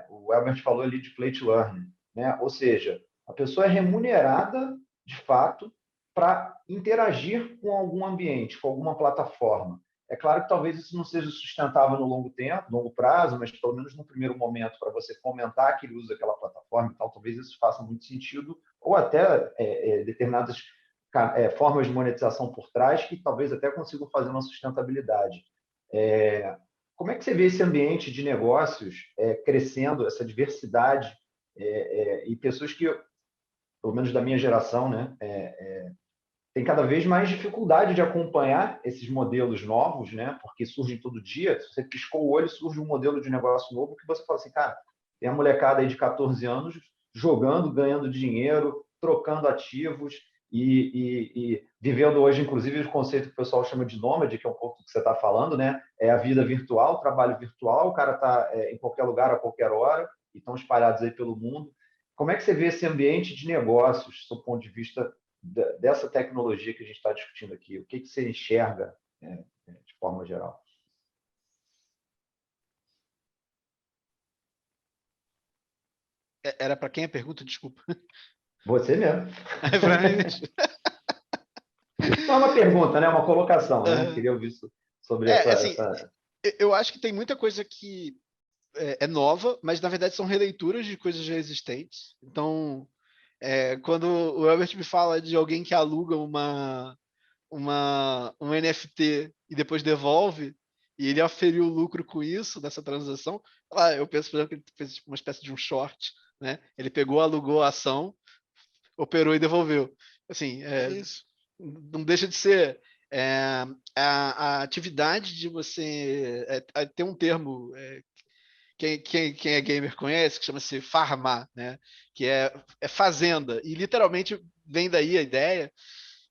O Albert falou ali de play to earn, né? Ou seja, a pessoa é remunerada, de fato, para interagir com algum ambiente, com alguma plataforma. É claro que talvez isso não seja sustentável no longo prazo, mas pelo menos no primeiro momento, para você fomentar que ele usa aquela plataforma e tal, talvez isso faça muito sentido, ou até determinadas formas de monetização por trás que talvez até consigam fazer uma sustentabilidade. Como é que você vê esse ambiente de negócios crescendo, essa diversidade, e pessoas que, pelo menos da minha geração, né, tem cada vez mais dificuldade de acompanhar esses modelos novos, né? Porque surgem todo dia. Se você piscou o olho, surge um modelo de negócio novo que você fala assim, cara, tem a molecada aí de 14 anos jogando, ganhando dinheiro, trocando ativos e vivendo hoje, inclusive, o conceito que o pessoal chama de nômade, que é um pouco do que você está falando, né? É a vida virtual, o trabalho virtual, o cara está em qualquer lugar, a qualquer hora, e estão espalhados aí pelo mundo. Como é que você vê esse ambiente de negócios, do ponto de vista dessa tecnologia que a gente está discutindo aqui? O que você enxerga de forma geral? Era para quem a pergunta? Desculpa. Você mesmo. Não é uma pergunta, né? É uma colocação, né? Queria ouvir sobre essa... Eu acho que tem muita coisa que é nova, mas na verdade são releituras de coisas já existentes. Então, quando o Albert me fala de alguém que aluga um NFT e depois devolve, e ele aferiu lucro com isso, nessa transação, eu penso, por exemplo, que ele fez uma espécie de um short, né? Ele pegou, alugou a ação, operou e devolveu. Assim, não deixa de ser a atividade de você ter um termo quem é gamer conhece, que chama-se farmar, né? Que é fazenda, e literalmente vem daí a ideia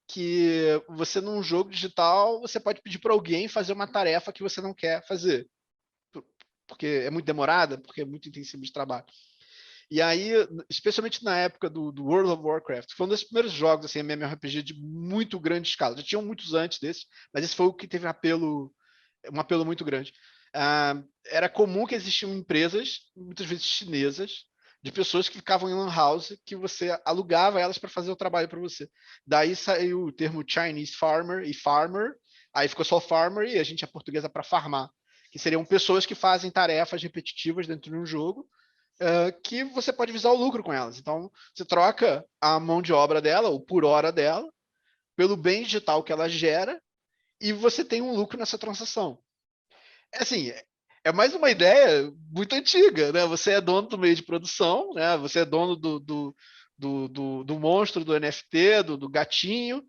que você, num jogo digital, você pode pedir para alguém fazer uma tarefa que você não quer fazer, porque é muito demorada, porque é muito intensivo de trabalho. E aí, especialmente na época do World of Warcraft, foi um dos primeiros jogos assim, MMORPG de muito grande escala. Já tinham muitos antes desses, mas esse foi o que teve um apelo muito grande. Era comum que existiam empresas, muitas vezes chinesas, de pessoas que ficavam em lan house, que você alugava elas para fazer o trabalho para você. Daí saiu o termo Chinese Farmer e Farmer, aí ficou só Farmer e a gente é portuguesa para farmar, que seriam pessoas que fazem tarefas repetitivas dentro de um jogo, que você pode visar o lucro com elas. Então, você troca a mão de obra dela, ou por hora dela, pelo bem digital que ela gera, e você tem um lucro nessa transação. Assim, é mais uma ideia muito antiga, né? Você é dono do meio de produção, né? Você é dono do monstro, do NFT, do gatinho,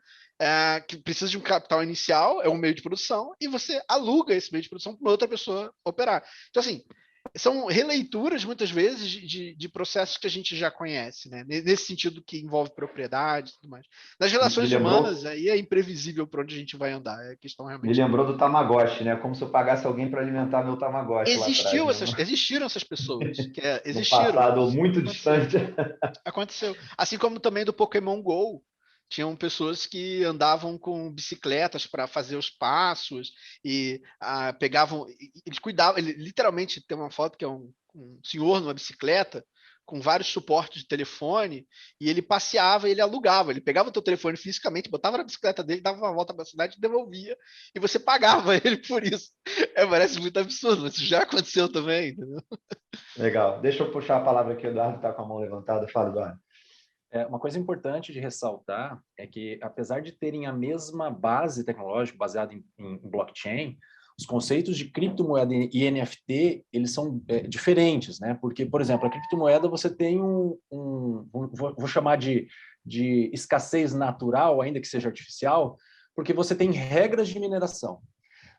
que precisa de um capital inicial, é um meio de produção, e você aluga esse meio de produção para outra pessoa operar. Então, assim, são releituras, muitas vezes, de processos que a gente já conhece, né? Nesse sentido que envolve propriedade e tudo mais. Nas relações humanas, aí é imprevisível para onde a gente vai andar. É questão realmente... Me lembrou do Tamagotchi, né? Como se eu pagasse alguém para alimentar meu Tamagotchi lá atrás. Existiram essas pessoas. Existiram. No passado muito distante. Aconteceu. Assim como também do Pokémon GO. Tinham pessoas que andavam com bicicletas para fazer os passos e pegavam... Eles cuidavam... literalmente, tem uma foto que é um senhor numa bicicleta com vários suportes de telefone, e ele passeava, ele alugava, ele pegava o teu telefone fisicamente, botava na bicicleta dele, dava uma volta para a cidade e devolvia, e você pagava ele por isso. Parece muito absurdo, mas isso já aconteceu também, entendeu? Legal. Deixa eu puxar a palavra aqui, o Eduardo está com a mão levantada. Fala, Eduardo. Uma coisa importante de ressaltar é que, apesar de terem a mesma base tecnológica, baseada em blockchain, os conceitos de criptomoeda e NFT, eles são diferentes, né? Porque, por exemplo, a criptomoeda você tem vou chamar de escassez natural, ainda que seja artificial, porque você tem regras de mineração.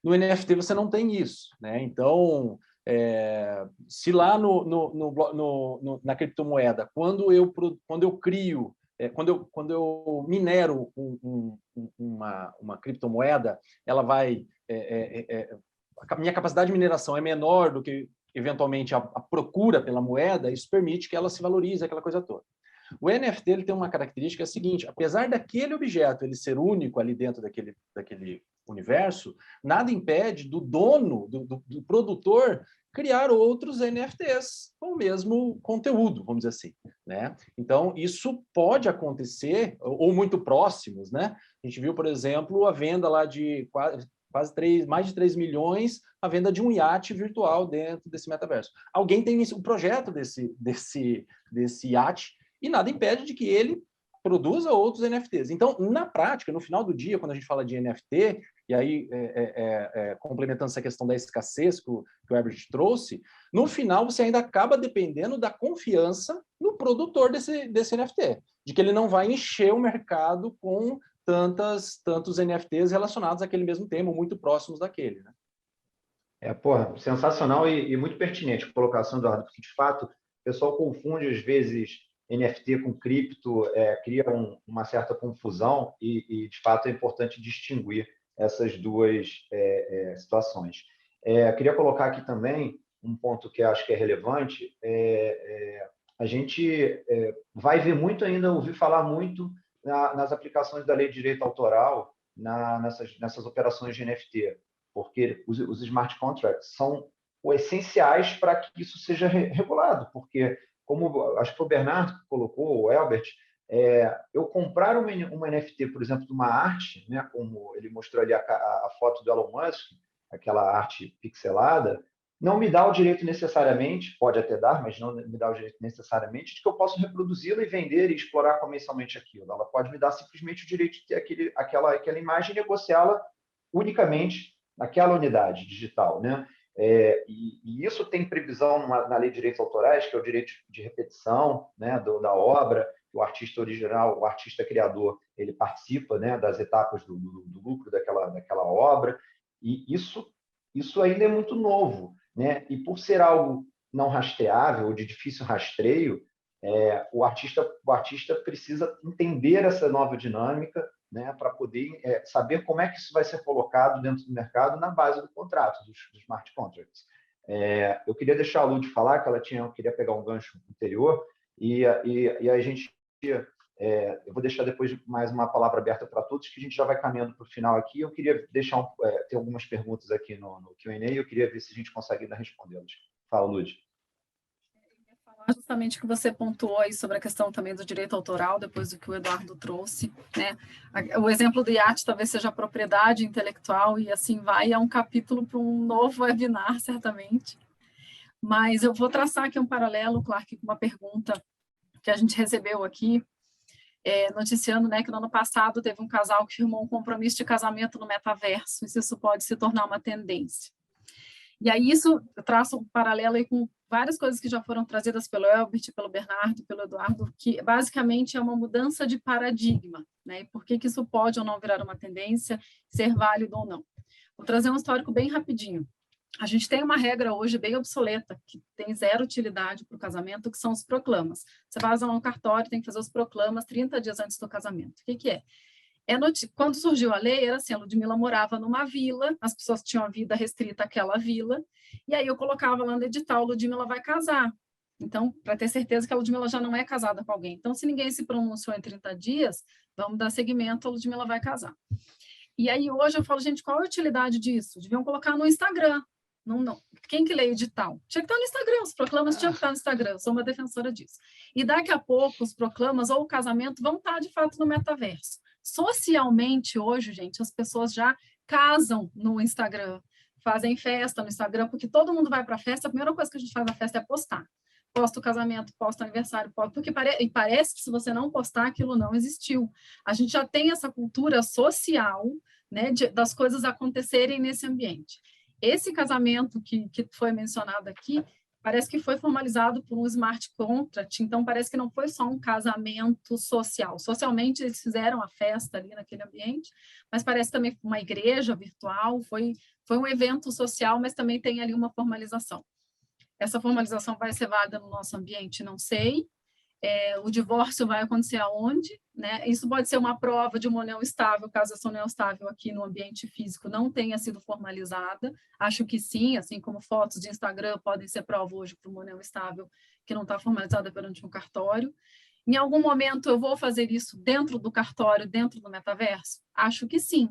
No NFT você não tem isso, né? Então, se lá na criptomoeda, quando eu crio quando eu minero uma criptomoeda, ela vai... a minha capacidade de mineração é menor do que, eventualmente, a procura pela moeda, isso permite que ela se valorize, aquela coisa toda. O NFT ele tem uma característica seguinte: apesar daquele objeto ele ser único ali dentro daquele universo, nada impede do dono, do produtor, criar outros NFTs com o mesmo conteúdo, vamos dizer assim, né? Então, isso pode acontecer, ou muito próximos, né? A gente viu, por exemplo, a venda lá de mais de 3 milhões, a venda de um iate virtual dentro desse metaverso. Alguém tem um projeto desse iate, e nada impede de que ele produza outros NFTs. Então, na prática, no final do dia, quando a gente fala de NFT, e aí complementando essa questão da escassez que o Herbert trouxe, no final você ainda acaba dependendo da confiança no produtor desse NFT, de que ele não vai encher o mercado com tantos NFTs relacionados àquele mesmo tema, muito próximos daquele, né? Porra, sensacional e muito pertinente a colocação, Eduardo, porque, de fato, o pessoal confunde, às vezes, NFT com cripto, cria uma certa confusão e, de fato, é importante distinguir essas duas situações. Queria colocar aqui também um ponto que acho que é relevante. A gente vai ver muito ainda, ouvir falar muito nas aplicações da lei de direito autoral nessas operações de NFT, porque os smart contracts são essenciais para que isso seja regulado, porque, como acho que foi o Bernardo que colocou, o Herbert, eu comprar uma NFT, por exemplo, de uma arte, né, como ele mostrou ali a foto do Elon Musk, aquela arte pixelada, não me dá o direito necessariamente, pode até dar, mas não me dá o direito necessariamente, de que eu possa reproduzi-la e vender e explorar comercialmente aquilo. Ela pode me dar simplesmente o direito de ter aquela imagem e negociá-la unicamente naquela unidade digital, né? E isso tem previsão na lei de direitos autorais, que é o direito de repetição, né, da obra. O artista original, o artista criador, ele participa, né, das etapas do lucro daquela obra. E isso ainda é muito novo, né? E por ser algo não rastreável ou de difícil rastreio, o artista precisa entender essa nova dinâmica, né, para poder saber como é que isso vai ser colocado dentro do mercado na base do contrato, dos smart contracts. Eu queria deixar a Lud falar, que ela queria pegar um gancho anterior, e a gente... eu vou deixar depois mais uma palavra aberta para todos, que a gente já vai caminhando para o final aqui. Eu queria deixar ter algumas perguntas aqui no Q&A, e eu queria ver se a gente consegue ainda respondê-las. Fala, Lud. Justamente que você pontuou aí sobre a questão também do direito autoral, depois do que o Eduardo trouxe, né? O exemplo do iate talvez seja a propriedade intelectual, e assim vai, é um capítulo para um novo webinar, certamente. Mas eu vou traçar aqui um paralelo, Clark, com uma pergunta que a gente recebeu aqui, noticiando, né, que no ano passado teve um casal que firmou um compromisso de casamento no metaverso, e se isso pode se tornar uma tendência. E aí isso traça um paralelo aí com várias coisas que já foram trazidas pelo Herbert, pelo Bernardo, pelo Eduardo, que basicamente é uma mudança de paradigma, né? E por que isso pode ou não virar uma tendência, ser válido ou não. Vou trazer um histórico bem rapidinho. A gente tem uma regra hoje bem obsoleta, que tem zero utilidade para o casamento, que são os proclamas. Você vai lá no cartório, tem que fazer os proclamas 30 dias antes do casamento. O que é? Quando surgiu a lei, era assim, a Ludmilla morava numa vila, as pessoas tinham a vida restrita àquela vila, e aí eu colocava lá no edital, Ludmilla vai casar. Então, para ter certeza que a Ludmilla já não é casada com alguém. Então, se ninguém se pronunciou em 30 dias, vamos dar seguimento, a Ludmilla vai casar. E aí, hoje, eu falo, gente, qual é a utilidade disso? Deviam colocar no Instagram. Não. Quem que lê edital? Tinha que estar no Instagram, os proclamas tinham que estar no Instagram, eu sou uma defensora disso. E daqui a pouco, os proclamas ou o casamento vão estar, de fato, no metaverso. Socialmente, hoje, gente, as pessoas já casam no Instagram, fazem festa no Instagram, porque todo mundo vai para a festa, a primeira coisa que a gente faz na festa é postar. Posta o casamento, posta o aniversário, porque parece que se você não postar, aquilo não existiu. A gente já tem essa cultura social, né, das coisas acontecerem nesse ambiente. Esse casamento que foi mencionado aqui, parece que foi formalizado por um smart contract, então parece que não foi só um casamento social. Socialmente, eles fizeram a festa ali naquele ambiente, mas parece também uma igreja virtual, foi um evento social, mas também tem ali uma formalização. Essa formalização vai ser válida no nosso ambiente? Não sei. o divórcio vai acontecer aonde, né? Isso pode ser uma prova de uma união estável, caso essa união estável aqui no ambiente físico não tenha sido formalizada. Acho que sim, assim como fotos de Instagram podem ser prova hoje para uma união estável que não está formalizada perante um cartório. Em algum momento eu vou fazer isso dentro do cartório, dentro do metaverso? Acho que sim.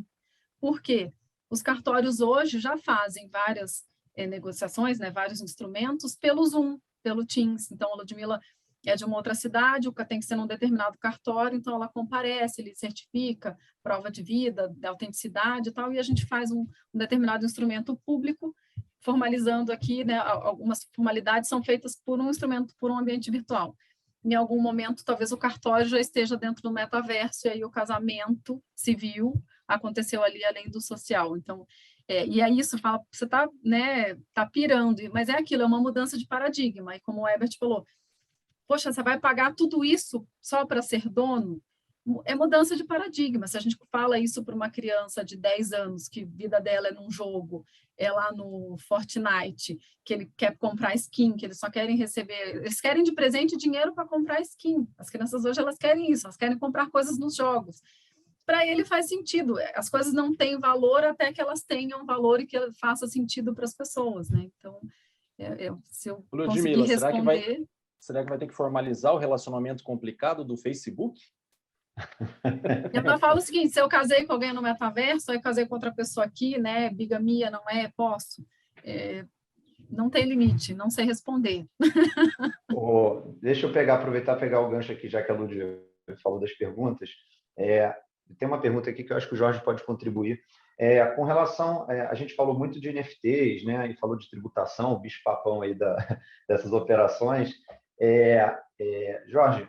Por quê? Os cartórios hoje já fazem várias negociações, né, vários instrumentos pelo Zoom, pelo Teams. Então, a Ludmila é de uma outra cidade, tem que ser num determinado cartório, então ela comparece, ele certifica, prova de vida, de autenticidade e tal, e a gente faz um determinado instrumento público, formalizando aqui, né, algumas formalidades são feitas por um instrumento, por um ambiente virtual. Em algum momento, talvez o cartório já esteja dentro do metaverso, e aí o casamento civil aconteceu ali além do social. Então, e é isso, fala, você está, né, tá pirando, mas é aquilo, é uma mudança de paradigma, e como o Herbert falou, poxa, você vai pagar tudo isso só para ser dono? É mudança de paradigma. Se a gente fala isso para uma criança de 10 anos, que a vida dela é num jogo, é lá no Fortnite, que ele quer comprar skin, que eles só querem receber, eles querem de presente dinheiro para comprar skin. As crianças hoje, elas querem isso, elas querem comprar coisas nos jogos. Para ele faz sentido. As coisas não têm valor até que elas tenham valor e que faça sentido para as pessoas, né? Então, se eu conseguir responder... Será que vai ter que formalizar o relacionamento complicado do Facebook? Eu falo o seguinte, se eu casei com alguém no metaverso, aí casei com outra pessoa aqui, né? Bigamia, não é? Posso? Não tem limite, não sei responder. Deixa eu aproveitar e pegar o gancho aqui, já que a Lud falou das perguntas. Tem uma pergunta aqui que eu acho que o Jorge pode contribuir. Com relação, a gente falou muito de NFTs, né? E falou de tributação, o bicho-papão aí dessas operações. Jorge,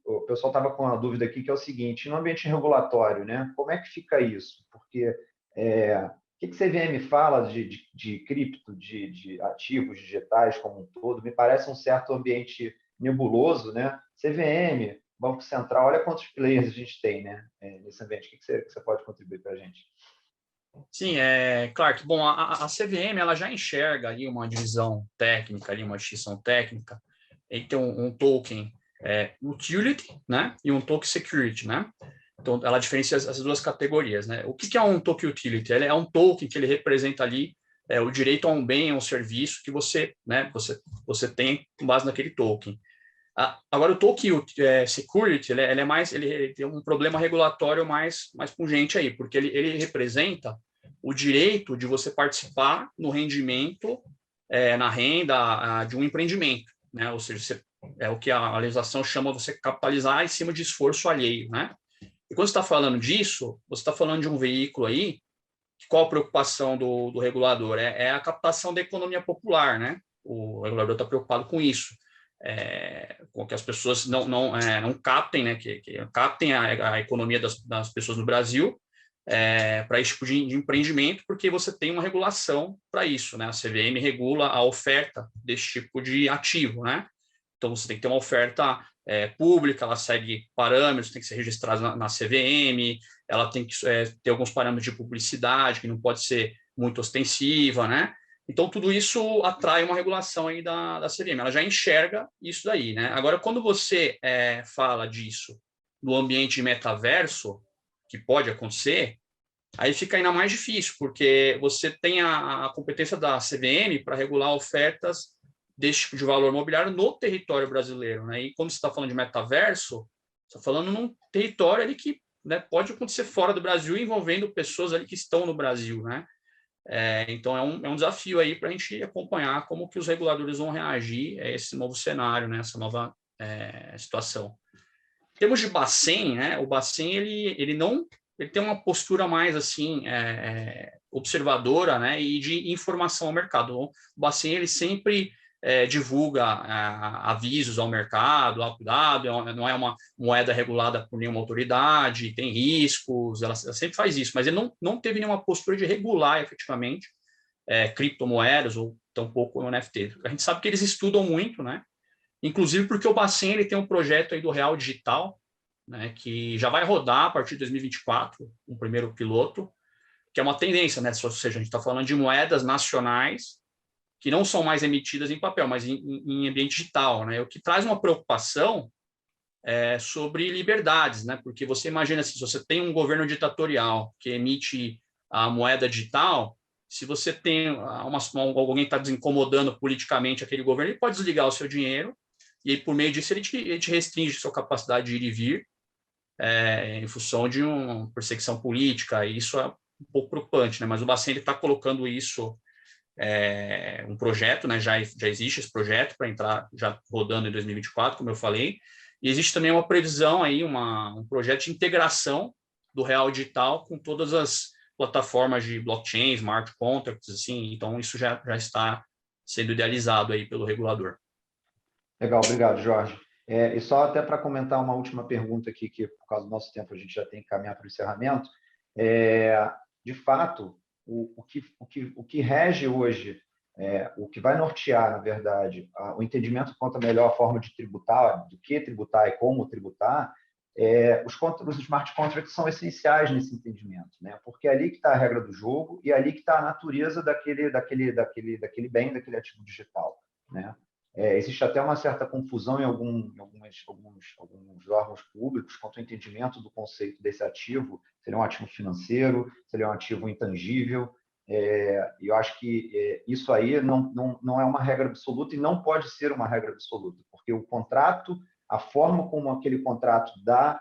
o pessoal estava com uma dúvida aqui, que é o seguinte: no ambiente regulatório, né, como é que fica isso? Porque o que CVM fala de cripto, de ativos digitais como um todo? Me parece um certo ambiente nebuloso, né? CVM, Banco Central, olha quantos players a gente tem, né, nesse ambiente. O que você pode contribuir para a gente? Sim, Clark. Bom, a CVM ela já enxerga ali uma divisão técnica, ali uma distinção técnica. Ele tem um token utility, né, e um token security, né? Então, ela diferencia as duas categorias, né? O que é um token utility? Ele é um token que ele representa ali o direito a um bem, a um serviço que você, né, você tem com base naquele token. Agora, o token security, ele tem um problema regulatório mais pungente aí, porque ele representa o direito de você participar no rendimento, na renda de um empreendimento, né? Ou seja, é o que a legislação chama você capitalizar em cima de esforço alheio, né? E quando você está falando disso, você está falando de um veículo aí, qual a preocupação do regulador? É a captação da economia popular, né? O regulador está preocupado com isso. Com que as pessoas não captem, né, que captem a economia das pessoas no Brasil para esse tipo de empreendimento, porque você tem uma regulação para isso, né? A CVM regula a oferta desse tipo de ativo, né? Então, você tem que ter uma oferta pública, ela segue parâmetros, tem que ser registrada na CVM, ela tem que ter alguns parâmetros de publicidade, que não pode ser muito ostensiva, né? Então, tudo isso atrai uma regulação aí da CVM, ela já enxerga isso daí, né? Agora, quando você fala disso no ambiente de metaverso, que pode acontecer, aí fica ainda mais difícil, porque você tem a competência da CVM para regular ofertas desse tipo de valor imobiliário no território brasileiro, né? E quando você está falando de metaverso, você está falando num território ali que, né, pode acontecer fora do Brasil, envolvendo pessoas ali que estão no Brasil, né? Então, é um desafio aí para a gente acompanhar como que os reguladores vão reagir a esse novo cenário, né? Essa nova situação. Em termos de Bacen, né? O Bacen, ele tem uma postura mais assim observadora, né, e de informação ao mercado. O Bacen, ele sempre divulga avisos ao mercado, cuidado, não é uma moeda regulada por nenhuma autoridade, tem riscos, ela sempre faz isso, mas ele não teve nenhuma postura de regular efetivamente criptomoedas ou tampouco o NFT. A gente sabe que eles estudam muito, né, inclusive porque o Bacen, ele tem um projeto aí do Real Digital, né, que já vai rodar a partir de 2024, um primeiro piloto, que é uma tendência, né, ou seja, a gente está falando de moedas nacionais que não são mais emitidas em papel, mas em ambiente digital, né? O que traz uma preocupação sobre liberdades, né? Porque você imagina assim, se você tem um governo ditatorial que emite a moeda digital, se você tem alguém que está incomodando politicamente aquele governo, ele pode desligar o seu dinheiro e, por meio disso, ele te restringe sua capacidade de ir e vir em função de uma perseguição política, e isso é um pouco preocupante, né? Mas o Bacen está colocando isso, um projeto, né? Já existe esse projeto para entrar já rodando em 2024, como eu falei, e existe também uma previsão aí, um projeto de integração do real digital com todas as plataformas de blockchain, smart contracts, assim, então isso já está sendo idealizado aí pelo regulador. Legal, obrigado, Jorge. E só até para comentar uma última pergunta aqui, que por causa do nosso tempo a gente já tem que caminhar para o encerramento. De fato, o que rege hoje, o que vai nortear, na verdade, o entendimento quanto a melhor forma de tributar, do que tributar e como tributar, os smart contracts são essenciais nesse entendimento, né? Porque é ali que está a regra do jogo e é ali que está a natureza daquele bem, daquele ativo digital, né? Existe até uma certa confusão em alguns órgãos públicos quanto ao entendimento do conceito desse ativo, se ele é um ativo financeiro, se ele é um ativo intangível. E eu acho que isso aí não é uma regra absoluta e não pode ser uma regra absoluta, porque o contrato, a forma como aquele contrato dá,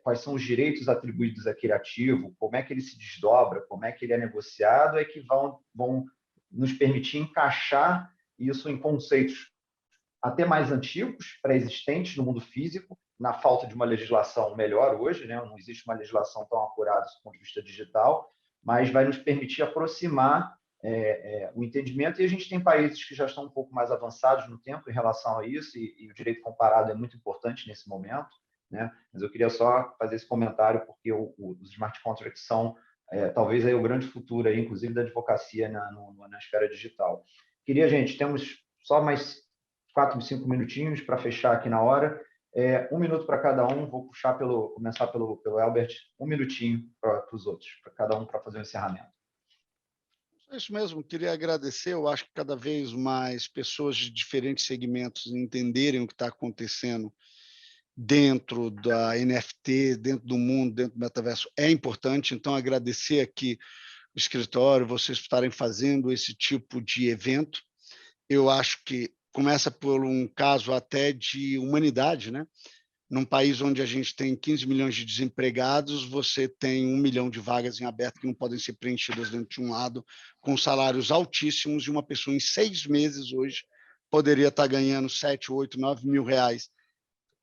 quais são os direitos atribuídos àquele ativo, como é que ele se desdobra, como é que ele é negociado, é que vão nos permitir encaixar isso em conceitos até mais antigos, pré-existentes no mundo físico, na falta de uma legislação melhor hoje, né? Não existe uma legislação tão acurada do ponto de vista digital, mas vai nos permitir aproximar o entendimento, e a gente tem países que já estão um pouco mais avançados no tempo em relação a isso, e o direito comparado é muito importante nesse momento, né? Mas eu queria só fazer esse comentário, porque os smart contracts são talvez aí o grande futuro, aí, inclusive da advocacia na esfera digital. Gente, temos só mais 4, 5 minutinhos para fechar aqui na hora. 1 minuto para cada um. Vou começar pelo Elbert. 1 minutinho para os outros, para cada um, para fazer o encerramento. É isso mesmo, queria agradecer. Eu acho que cada vez mais pessoas de diferentes segmentos entenderem o que está acontecendo dentro da NFT, dentro do mundo, dentro do metaverso, é importante. Então, agradecer aqui o escritório, vocês estarem fazendo esse tipo de evento. Eu acho que começa por um caso até de humanidade, né? Num país onde a gente tem 15 milhões de desempregados, você tem 1 milhão de vagas em aberto que não podem ser preenchidas dentro de um lado, com salários altíssimos, e uma pessoa em 6 meses hoje poderia estar ganhando 7, 8, 9 mil reais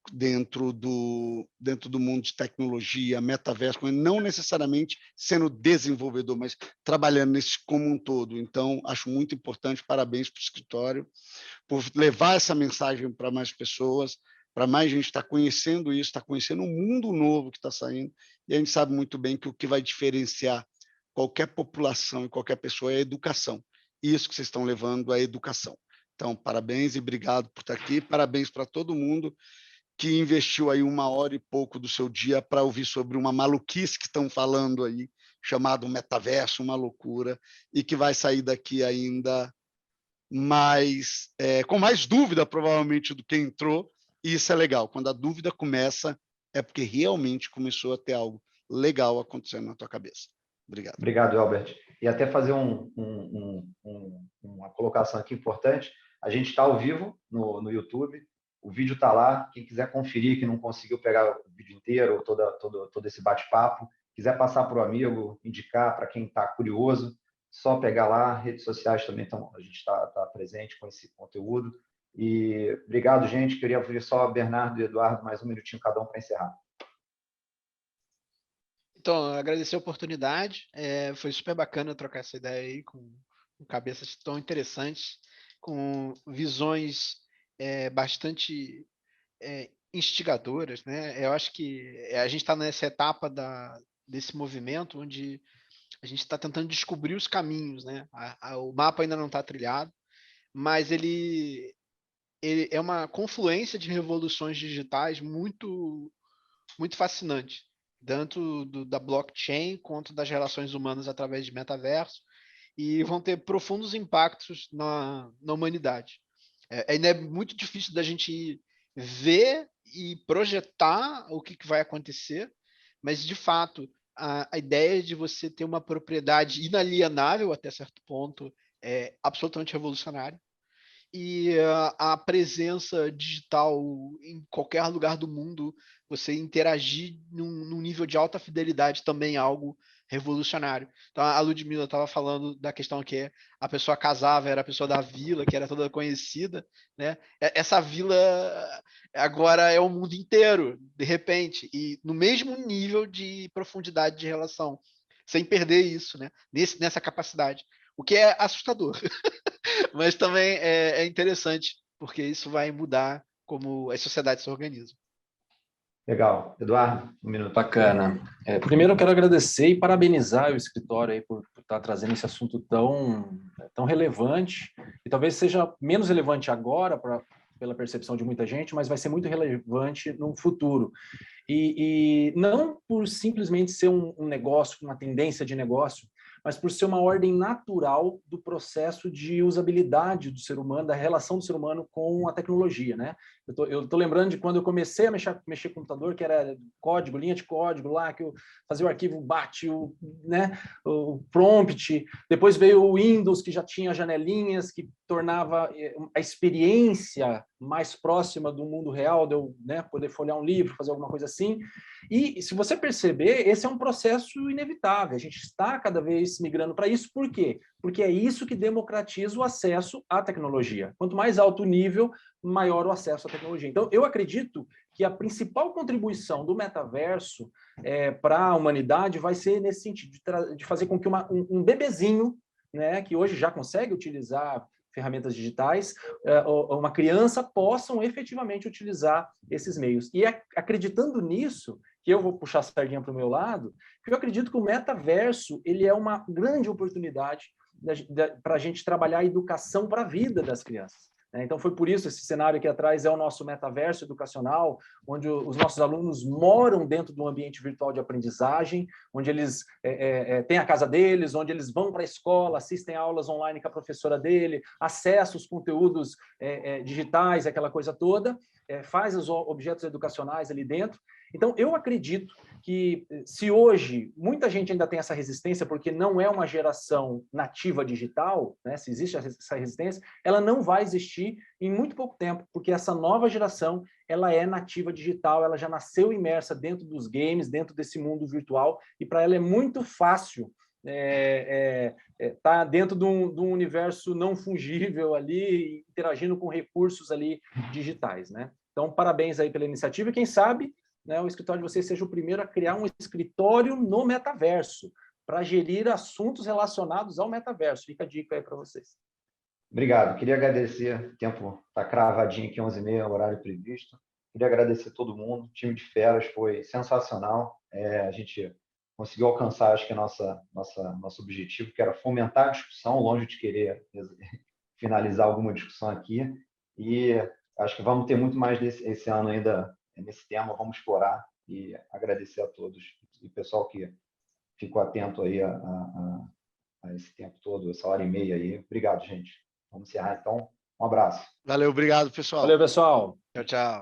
dentro do mundo de tecnologia, metaverso, não necessariamente sendo desenvolvedor, mas trabalhando nesse como um todo. Então, acho muito importante, parabéns para o escritório, por levar essa mensagem para mais pessoas, para mais gente estar conhecendo isso, estar conhecendo um mundo novo que está saindo, e a gente sabe muito bem que o que vai diferenciar qualquer população e qualquer pessoa é a educação. Isso que vocês estão levando é a educação. Então, parabéns e obrigado por estar aqui, parabéns para todo mundo que investiu aí 1 hora e pouco do seu dia para ouvir sobre uma maluquice que estão falando aí, chamado metaverso, uma loucura, e que vai sair daqui ainda mais, com mais dúvida, provavelmente, do que entrou, e isso é legal. Quando a dúvida começa, é porque realmente começou a ter algo legal acontecendo na tua cabeça. Obrigado. Obrigado, Albert. E até fazer uma colocação aqui importante, a gente está ao vivo no YouTube, o vídeo está lá, quem quiser conferir, que não conseguiu pegar o vídeo inteiro, ou todo esse bate-papo, quiser passar para o amigo, indicar para quem está curioso, só pegar lá, redes sociais também, a gente está presente com esse conteúdo. E obrigado, gente. Queria ouvir só Bernardo e Eduardo, mais 1 minutinho cada um para encerrar. Então, agradecer a oportunidade. Foi super bacana trocar essa ideia aí com cabeças tão interessantes, com visões bastante instigadoras, né? Eu acho que a gente está nessa etapa desse movimento onde a gente está tentando descobrir os caminhos, né? O mapa ainda não está trilhado, mas ele é uma confluência de revoluções digitais muito, muito fascinante, tanto da blockchain quanto das relações humanas através de metaverso, e vão ter profundos impactos na humanidade. Ainda é muito difícil da gente ver e projetar o que vai acontecer, mas, de fato, a ideia de você ter uma propriedade inalienável até certo ponto é absolutamente revolucionária. E a presença digital em qualquer lugar do mundo, você interagir num nível de alta fidelidade também é algo revolucionário. Então, a Ludmilla estava falando da questão que a pessoa casava, era a pessoa da vila, que era toda conhecida, né? Essa vila agora é o mundo inteiro, de repente, e no mesmo nível de profundidade de relação, sem perder isso, né? Nessa capacidade, o que é assustador. Mas também é interessante, porque isso vai mudar como as sociedades se organizam. Legal. Eduardo, um minuto. Bacana. Primeiro eu quero agradecer e parabenizar o escritório aí por estar trazendo esse assunto tão relevante, e talvez seja menos relevante agora pela percepção de muita gente, mas vai ser muito relevante no futuro. E não por simplesmente ser um negócio, uma tendência de negócio, mas por ser uma ordem natural do processo de usabilidade do ser humano, da relação do ser humano com a tecnologia, né? Eu tô lembrando de quando eu comecei a mexer com o computador, que era código, linha de código lá, que eu fazia o arquivo BAT, né, o prompt. Depois veio o Windows, que já tinha janelinhas, que tornava a experiência mais próxima do mundo real, de eu, né, poder folhear um livro, fazer alguma coisa assim. E se você perceber, esse é um processo inevitável. A gente está cada vez migrando para isso. Por quê? Porque é isso que democratiza o acesso à tecnologia. Quanto mais alto o nível, maior o acesso à tecnologia. Então, eu acredito que a principal contribuição do metaverso para a humanidade vai ser nesse sentido, de fazer com que um bebezinho, né, que hoje já consegue utilizar ferramentas digitais, uma criança possam efetivamente utilizar esses meios. E acreditando nisso, que eu vou puxar a sardinha para o meu lado, que eu acredito que o metaverso ele é uma grande oportunidade para a gente trabalhar a educação para a vida das crianças. Então, foi por isso esse cenário aqui atrás é o nosso metaverso educacional, onde os nossos alunos moram dentro de um ambiente virtual de aprendizagem, onde eles têm a casa deles, onde eles vão para a escola, assistem aulas online com a professora dele, acessam os conteúdos digitais, aquela coisa toda, faz os objetos educacionais ali dentro. Então, eu acredito que se hoje muita gente ainda tem essa resistência, porque não é uma geração nativa digital, né, se existe essa resistência, ela não vai existir em muito pouco tempo, porque essa nova geração ela é nativa digital, ela já nasceu imersa dentro dos games, dentro desse mundo virtual, e para ela é muito fácil tá dentro de um universo não fungível ali, interagindo com recursos ali digitais, né? Então, parabéns aí pela iniciativa, e quem sabe, né, o escritório de vocês seja o primeiro a criar um escritório no metaverso, para gerir assuntos relacionados ao metaverso. Fica a dica aí para vocês. Obrigado. Queria agradecer, o tempo está cravadinho aqui, 11h30, horário previsto. Queria agradecer a todo mundo, o time de feras foi sensacional. A gente conseguiu alcançar, acho que, nosso objetivo, que era fomentar a discussão, longe de querer finalizar alguma discussão aqui. E acho que vamos ter muito mais esse ano ainda nesse tema, vamos explorar, e agradecer a todos. E o pessoal que ficou atento aí a esse tempo todo, essa hora e meia aí. Obrigado, gente. Vamos encerrar, então. Um abraço. Valeu, obrigado, pessoal. Valeu, pessoal. Tchau, tchau.